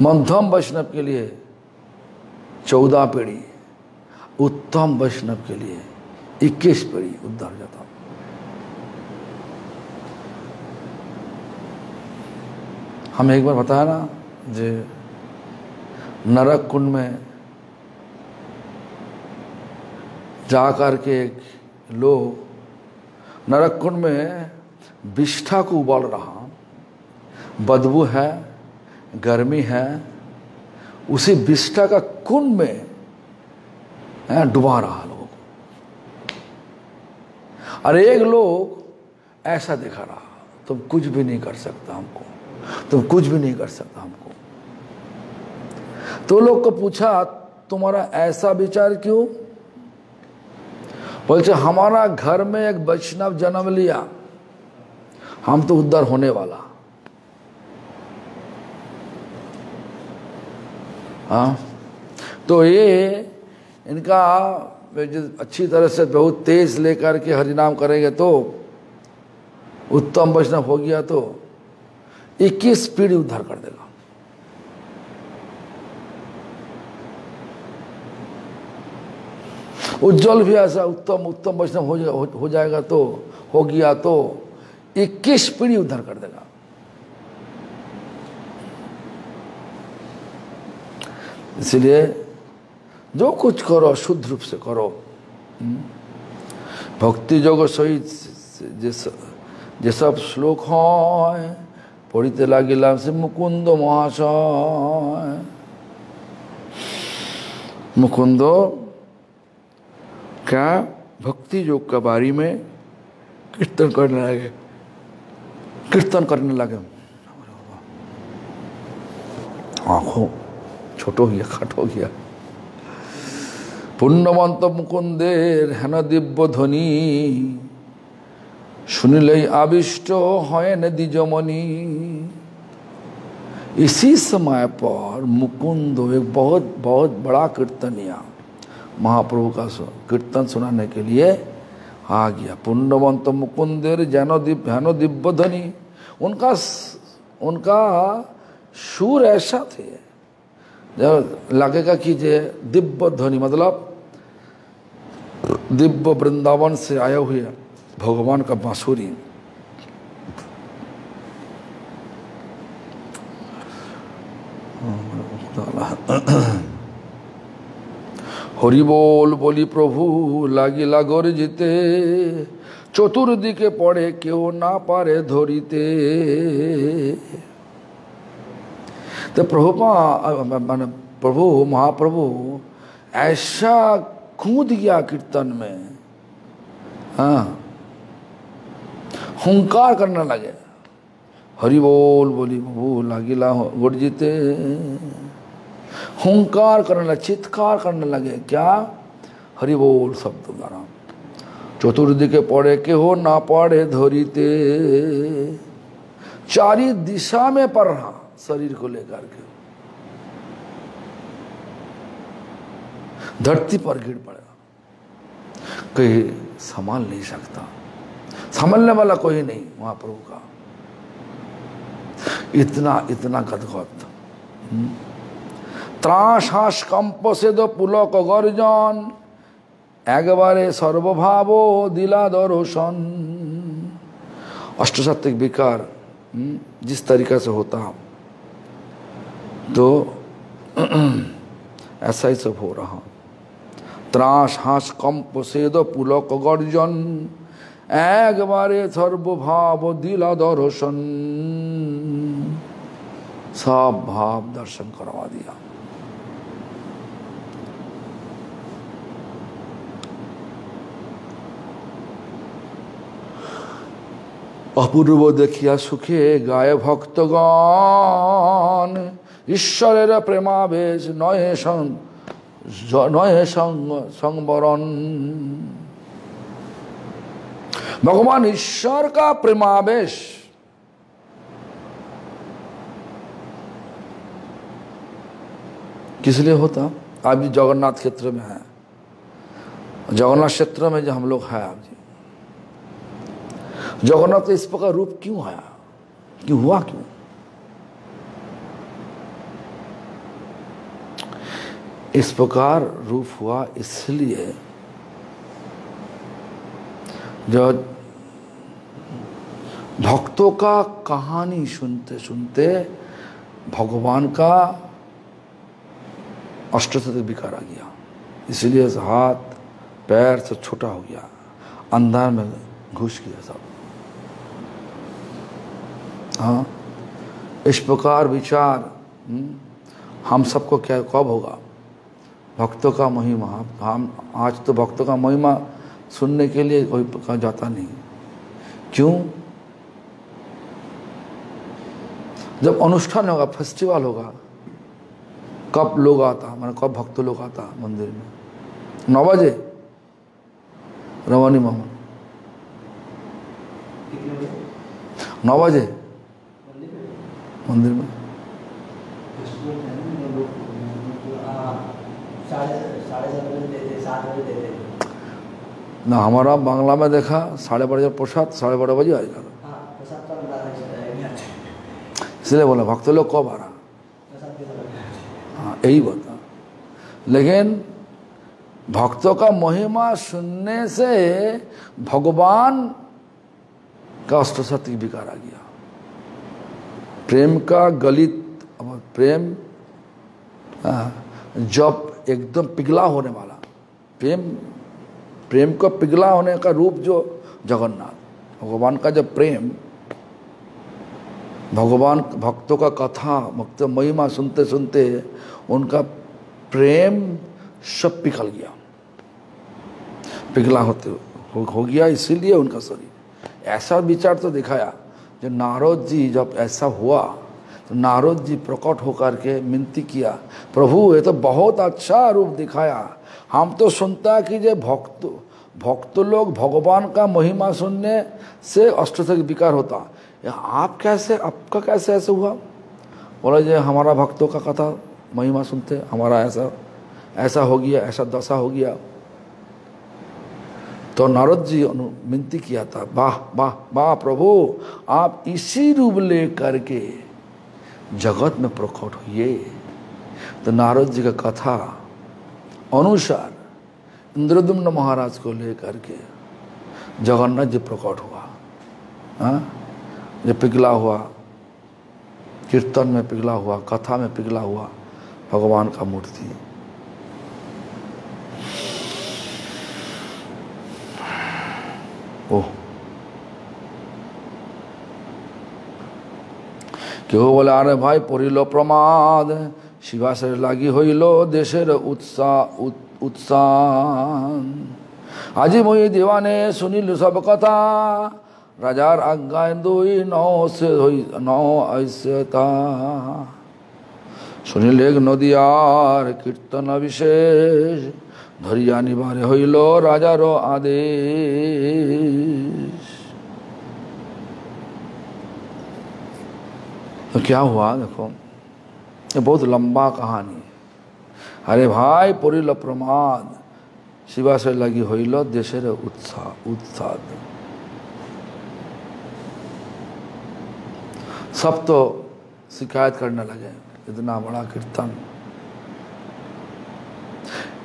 मध्यम वैष्णव के लिए 14 पीढ़ी, उत्तम वैष्णव के लिए 21 पीढ़ी उद्धार हो जाता। हमें एक बार बताया ना, जे नरक कुंड में जाकर के लोग नरक कुंड में विष्ठा को उबाल रहा, बदबू है, गर्मी है, उसी विष्ठा का कुंड में डुबा रहा लोगों को। और एक लोग ऐसा दिखा रहा, तुम कुछ भी नहीं कर सकता हमको, तुम कुछ भी नहीं कर सकता हमको। तो लोग को पूछा, तुम्हारा ऐसा विचार क्यों? बोलते हमारा घर में एक वैष्णव जन्म लिया, हम तो उद्धार होने वाला। हाँ, तो ये इनका अच्छी तरह से बहुत तेज लेकर के हरिनाम करेंगे तो उत्तम वैष्णव हो गया तो 21 पीढ़ी उद्धार कर देगा। उज्जवल भी ऐसा उत्तम वैष्णव हो जाएगा तो हो गया तो 21 पीढ़ी उद्धार कर देगा। इसलिए जो कुछ करो शुद्ध रूप से करो। भक्ति जोग सहित जे सब श्लोक है पढ़ते लागिला से मुकुंद महाशय। मुकुंद क्या भक्ति योग के बारे में कीर्तन करने लगे। आंखों छोटो गया, खाट हो गया। पुण्यवंत मुकुंदेर हेन दिव्य ध्वनि सुनिले आविष्ट है न द्विजमणि। इसी समय पर मुकुंद एक बहुत बहुत बड़ा कीर्तनिया महाप्रभु का कीर्तन सुनाने के लिए आ गया। पुण्यवंत मुकुंदेर जैनो दिव्य ध्वनि। उनका सुर ऐसा थे जब लगेगा कि जे दिव्य ध्वनि, मतलब दिव्य वृंदावन से आए हुए भगवान का बांसुरी। हरि बोल बोली प्रभु लागिला गरजिते। चतुर्दिके पड़े क्यों ना पारे धरिते। तो प्रभु महाप्रभु ऐसा कूद गया कीर्तन में, हाँ, हुंकार करने लगे। हरि बोल बोली प्रभु लागिला गरजिते। हुंकार करने लगे, चित्कार करने लगे। क्या? हरि बोल शब्द द्वारा। चतुर्दिके पड़े केहो ना पड़े धरिते, चारी दिशा में पड़ रहा शरीर को लेकर के, धरती पर गिर पड़ेगा, कहीं संभाल नहीं सकता, संभालने वाला कोई नहीं महाप्रभु का, इतना गदगद। त्रास कंप से दो पुलक गर्जन, एकबारे सर्वभाव दिला दर्शन। अष्टसात्विक विकार जिस तरीका से होता तो ऐसा ही सब हो रहा। त्रास हास कंप से दो पुलक गर्जन, एकबारे सर्वभाव दिला दर्शन। सब भाव दर्शन करवा दिया। अपूर्व देखिया सुखे गाय भक्तगण, ईश्वरेर प्रेमावेश नये संवरण। भगवान ईश्वर का प्रेमावेश किस लिए होता? आप जी जगन्नाथ क्षेत्र में है, जगन्नाथ क्षेत्र में जो हम लोग हैं, आप जी जगन्नाथ इस प्रकार रूप क्यों आया, क्यों हुआ, क्यों? इस प्रकार रूप हुआ इसलिए जो भक्तों का कहानी सुनते सुनते भगवान का अष्टसात्विक विकार आ गया, इसलिए हाथ पैर से छोटा हो गया, अंदर में घुस गया सब। हाँ, इस प्रकार विचार हम सबको क्या कब होगा? भक्तों का महिमा। हम आज तो भक्तों का महिमा सुनने के लिए कोई कहा जाता नहीं। क्यों? जब अनुष्ठान होगा, फेस्टिवल होगा, कब लोग आता, माने कब भक्त लोग आता मंदिर में? 9 बजे रवानी मामा 9 बजे मंदिर में। ना हमारा बांग्ला में देखा 12:30 प्रसाद 12:30 बजे आ जाएगा, इसलिए बोला भक्त लोग कब आ रहा। हाँ, यही बता। लेकिन भक्तों का महिमा सुनने से भगवान का अष्टसात्विक विकार आ गया। प्रेम का गलित प्रेम जब एकदम पिघला होने वाला, प्रेम का पिघला होने का रूप जो जगन्नाथ भगवान का जब प्रेम, भगवान भक्तों का कथा भक्त महिमा सुनते सुनते उनका प्रेम सब पिघल गया, पिघला होते हो गया, इसीलिए उनका शरीर। ऐसा विचार तो दिखाया जो नारद जी जब ऐसा हुआ तो नारद जी प्रकट होकर के विनती किया, प्रभु ये तो बहुत अच्छा रूप दिखाया, हम तो सुनता कि जो भक्त लोग भगवान का महिमा सुनने से अष्टसात्विक विकार होता, आप कैसे, आपका कैसे ऐसे हुआ? बोला जो हमारा भक्तों का कथा महिमा सुनते हमारा ऐसा हो गया, ऐसा दशा हो गया। तो नारद जी विनती किया था, वाह वाह वाह प्रभु, आप इसी रूप ले करके जगत में प्रकट हुए। तो नारद जी का कथा अनुसार इंद्रद्युम्न महाराज को लेकर के जगन्नाथ जी प्रकट हुआ। हाँ, जो पिघला हुआ, कीर्तन में पिघला हुआ, कथा में पिघला हुआ भगवान का मूर्ति। ओह, क्यों बोले? अरे भाई पड़िल प्रमाद, शिवाशेर लागी हইল देशेर उत्साह। আজি মই देवाने सुनिल सब कथा, राजार आज्ञाय दुई नौ ऐसता। শুনিলে নদিয়ার কীর্তন বিশেষ, ধরিয়া নিবারে হইল রাজার आदेश। तो क्या हुआ देखो, ये बहुत लंबा कहानी है। अरे भाई परिल प्रमाद, शिवाशय लगी हईल देशेर उत्साह उत्साह। सब तो शिकायत करने लगे, इतना बड़ा कीर्तन।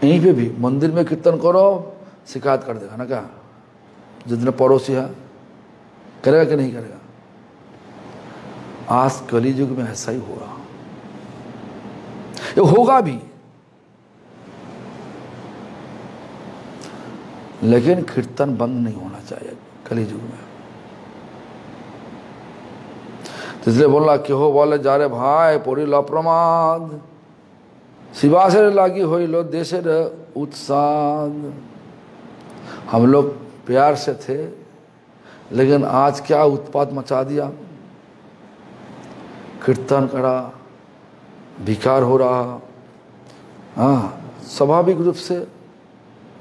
यहीं पे भी मंदिर में कीर्तन करो, शिकायत कर देगा ना क्या? जितने पड़ोसी है करेगा कि नहीं करेगा? आज कली युग में ऐसा ही हुआ, ये होगा भी। लेकिन कीर्तन बंद नहीं होना चाहिए कली युग में। इसलिए बोला कि हो बोले जा रे भाई परिल अप्रमाद, शिवाशय लागी होइलो देशेर उत्साह। हम लोग प्यार से थे, लेकिन आज क्या उत्पात मचा दिया। कीर्तन करा, भिकार हो रहा। हाँ, स्वाभाविक रूप से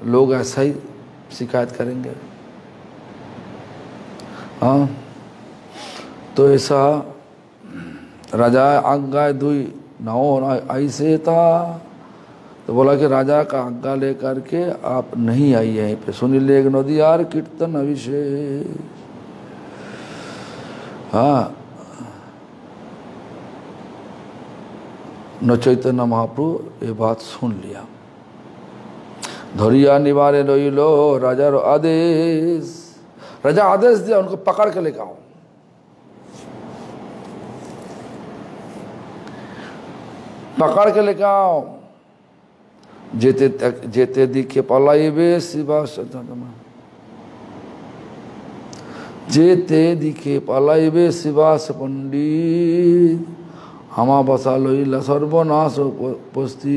लोग ऐसा ही शिकायत करेंगे। हाँ, तो ऐसा राजा आज्ञा दुई नाओ ऐसे था, तो बोला कि राजा का आज्ञा लेकर के आप नहीं आई यहीं पे। सुनिले एक नदी यार कीर्तन अभिषेक। हाँ, न चैतन्य महाप्रभु ये बात सुन लिया। धरिया निवारे रइलो राजार आदेश। राजा आदेश दिया उनको पकड़ के लेकर आओ। पकड़ के लेकर आओ। जेते जेते दिखे पलाइबे शिवास, जेते दिखे पलाइबे शिवास पंडित, हमा बसा लइला सर्वनाश उपस्थित।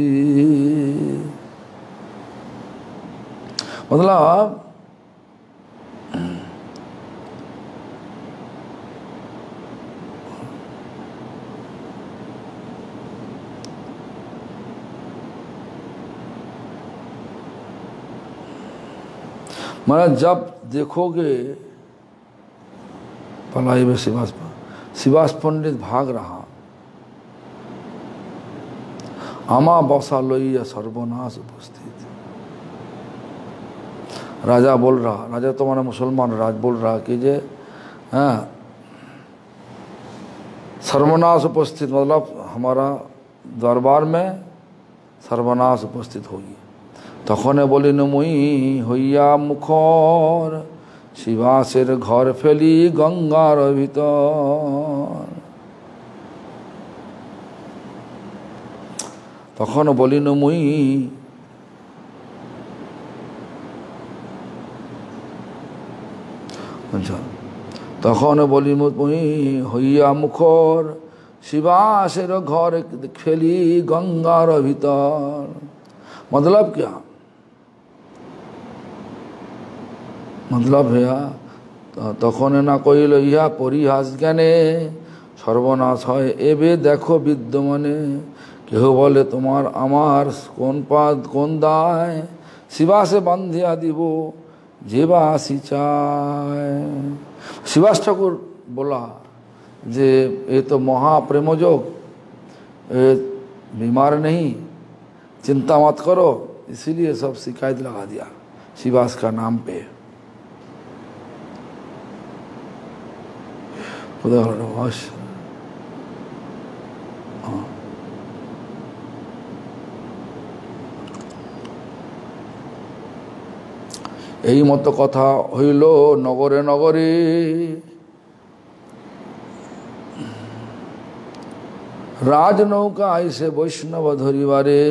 मतलब जब देखोगे पलाई में शिवास पंडित भाग रहा, आमा बसा लोइया सर्वनाश उपस्थित। राजा बोल रहा, राजा तो माना मुसलमान राज बोल रहा कि जे हाँ सर्वनाश उपस्थित, मतलब हमारा दरबार में सर्वनाश उपस्थित होगी। तखने बोलिन मुई हইয়া मुखर, शिवासेर घर फेली गंगार भीतर। तखन बोलिन मुई, तखन बोली मुई हইয়া मुखर, शिवासेर घर फेली गंगार भीतर। मतलब क्या? मतलब भैया तखन ना कइल इहा परिहास ज्ञाने, सर्वनाश है एबे देखो विद्यमाने। केह बोले तुम्हार आमार कोन पाद कोन दाय, शिवासे बांधिया দিব जेबा आसी चाय। शिवास ठाकुर बोला जे ये तो महाप्रेमजोग, बीमार नहीं, चिंता मत करो। इसीलिए सब शिकायत लगा दिया शिवास का नाम पे। এই মতো কথা হইল নগরে নগরে। राजनौका आइसे वैष्णव धरिवारे।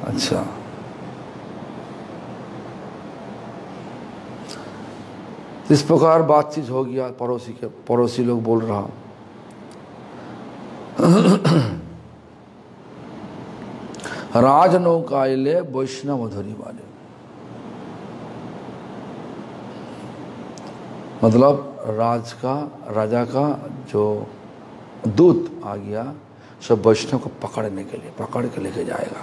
अच्छा, इस प्रकार बातचीत हो गया। पड़ोसी लोग बोल रहा राजनौका आइले वैष्णव धरिवारे, मतलब राजा का जो दूत आ गया सब वैष्णव को पकड़ने के लिए, पकड़ के लेके जाएगा।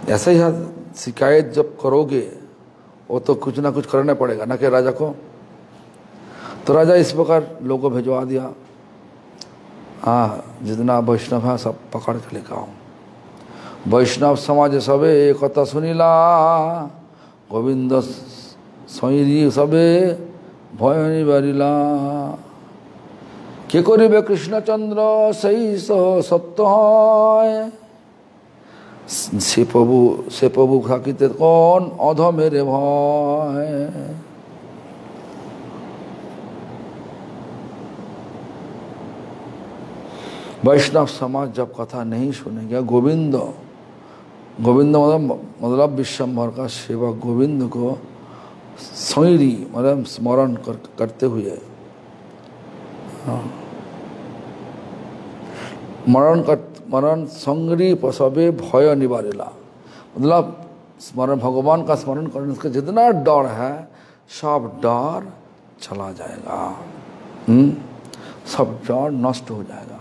ऐसे ही शिकायत जब करोगे वो तो कुछ ना कुछ करना पड़ेगा ना कि राजा को। तो राजा इस प्रकार लोगों को भिजवा दिया, हाँ जितना वैष्णव है सब पकड़ के लेकर आओ। वैष्णव समाज सबे एक कथा सुनिला, गोविंद सईरी सबे भय निबारिला। के करिबे कृष्णचंद्र सही सत्य है, से प्रभु থাকিতে कौन अधमेरे भय। वैष्णव समाज जब कथा नहीं सुनेगा, गोविंद मतलब विश्वम्भर का सेवक गोविंद को सईरी मतलब स्मरण करते हुए, मरण संग्री सबे भय निवारेला, मतलब स्मरण भगवान का स्मरण करने से जितना डर है सब डर चला जाएगा, सब डर नष्ट हो जाएगा।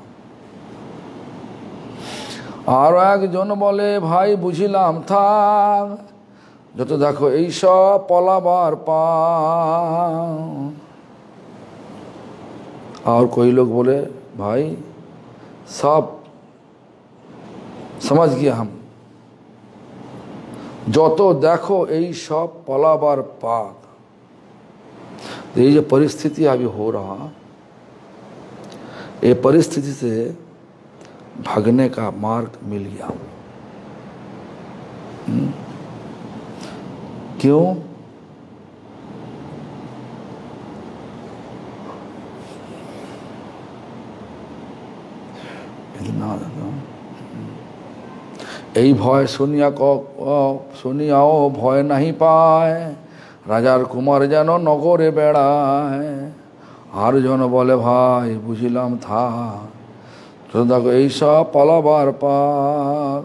আর একজন বলে ভাই বুঝিলাম থাক, যত দেখো এইসব পলাবার পা। और कोई लोग बोले भाई सब समझ गया हम, যত देखो এই सब পলাবার পাক। ये जो परिस्थिति अभी हो रहा, ये परिस्थिति से भागने का मार्ग मिल गया। क्यों? यही भय सुनियाओ भय नहीं पाए, राजार कुमार जानो नगरे बेड़ाए। আর জন বলে ভাই বুঝিলাম থা, তো দেখো এইসব পলাবার পাক।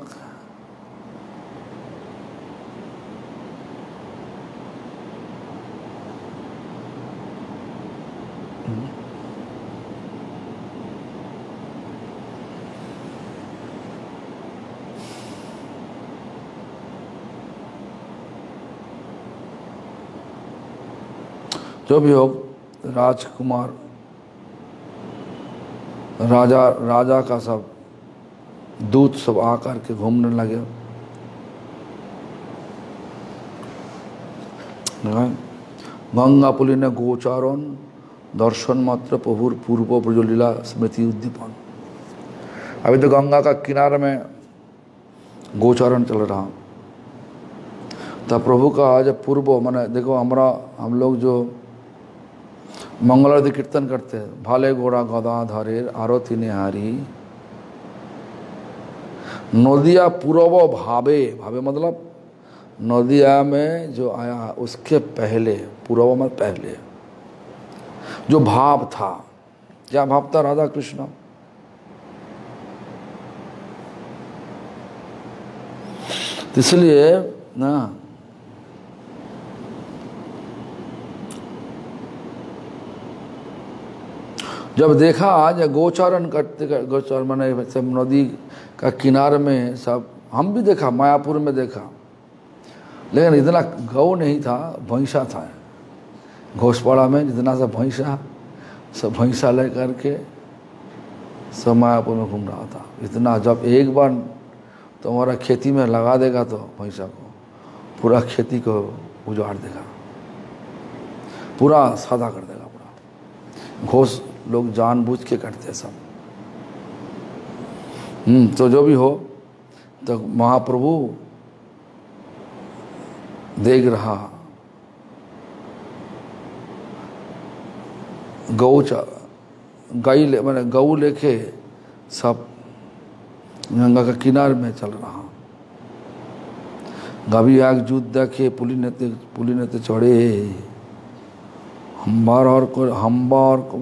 जो भी हो, राजकुमार राजा का सब दूत सब आकर के घूमने लगे। गंगा पुली ने गोचारण दर्शन मात्र प्रभुर पूर्व ब्रजलीला स्मृति उद्दीपन। अभी तो गंगा का किनारे में गोचारण चल रहा, तब प्रभु का जब पूर्व माने देखो हम लोग जो मंगलारती कीर्तन करते हैं, भाले घोड़ा गदाधरेर आरती निहारी, नदिया पूर्व भावे, भावे मतलब नदिया में जो आया उसके पहले, पूर्व में पहले जो भाव था, क्या भाव था? राधा कृष्ण। इसलिए ना जब देखा आज गोचारण करते, गोचारण माने सब नदी का किनारे में सब, हम भी देखा मायापुर में देखा, लेकिन इतना गौ नहीं था, भैंसा था। घोषपाड़ा में जितना सा भैंसा, सब भैंसा ले करके सब मायापुर में घूम रहा था। इतना जब एक बार तुम्हारा खेती में लगा देगा तो भैंसा को पूरा खेती को उजाड़ देगा, पूरा सादा कर देगा पूरा। घोष लोग जानबूझ के करते सब। तो जो भी हो, तो महाप्रभु देख रहा मैंने गऊ लेके सब गंगा का किनारे में चल रहा। गाभी आग जूत देखे पुली नेते चढ़े, हम्बार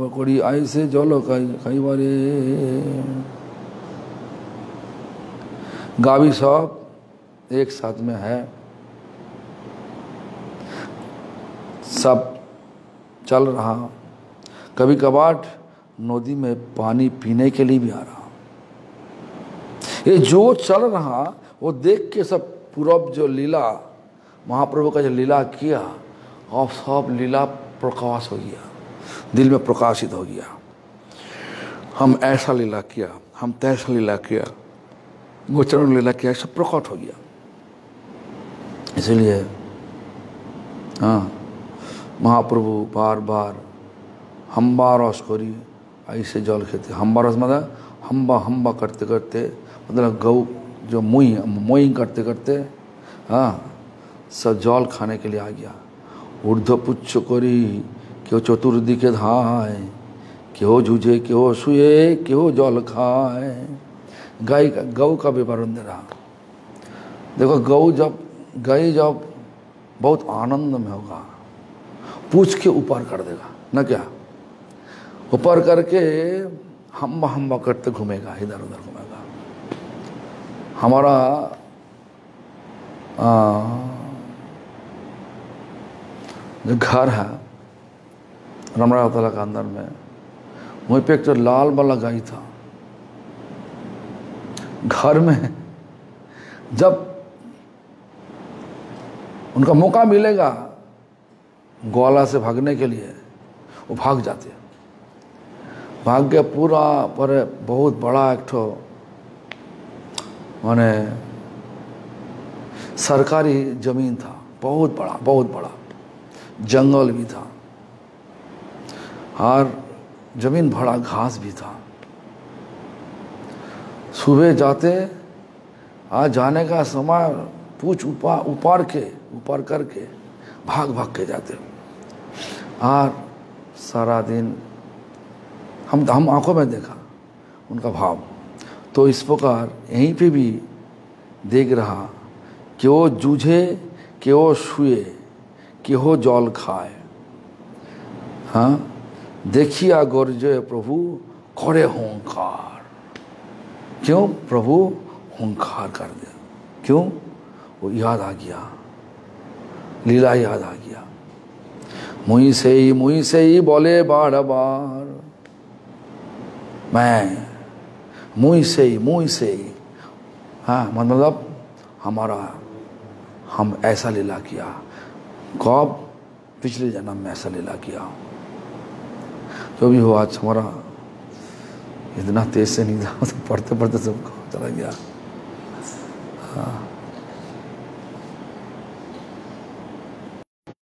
करी ऐसे जलो कई बारे। गावी सब एक साथ में है, सब चल रहा। कभी कभार नदी में पानी पीने के लिए भी आ रहा। ये जो चल रहा वो देख के सब पूर्व जो लीला महाप्रभु का जो लीला किया और सब लीला प्रकाश हो गया, दिल में प्रकाशित हो गया। हम ऐसा लीला किया, हम तैसा लीला किया, गोचरण लीला किया, सब प्रकट हो गया। इसलिए हाँ, महाप्रभु बार बार हम्बा रस करी ऐसे जल खेते। हम्बा रस मतलब हम्बा हम्बा करते करते, मतलब गौ जो मोई करते करते हाँ सब जल खाने के लिए आ गया। ऊर्ध्व पुच्छ करी क्यों चतुर्दिके धाय, क्यों जूझे क्यों सुए क्यों जल खाए। गौ का विवरण दे रहा। देखो गाय जब बहुत आनंद में होगा, पूछ के ऊपर कर देगा ना, क्या ऊपर करके हम्बा हम्बा करते घूमेगा, इधर उधर घूमेगा। हमारा जो घर है रमणा तला का अंदर में, वहीं पे एक तो लाल वाला गाय था। घर में जब उनका मौका मिलेगा ग्वाला से भागने के लिए, वो भाग जाते। भाग के पूरा पर बहुत बड़ा एक ठो माने सरकारी जमीन था, बहुत बड़ा जंगल भी था और जमीन भरा घास भी था। सुबह जाते, आज जाने का समय पूछ ऊपर करके भाग के जाते। और सारा दिन हम आंखों में देखा उनका भाव। तो इस प्रकार यहीं पे भी देख रहा कि वो जूझे कि वो छुए कि वो जल खाए। हाँ, देखिया गौरजय प्रभु करे हुंकार। क्यों प्रभु हुंकार कर दे, क्यों वो याद आ गया, लीला याद आ गया। मुई से ही बोले बार बार, मैं मुई से ही। हाँ, मतलब हम ऐसा लीला किया। कब? पिछले जन्म में ऐसा लीला किया। जो भी हो, आज हमारा इतना तेज से नहीं था, तो पढ़ते पढ़ते सबको चला गया। हाँ।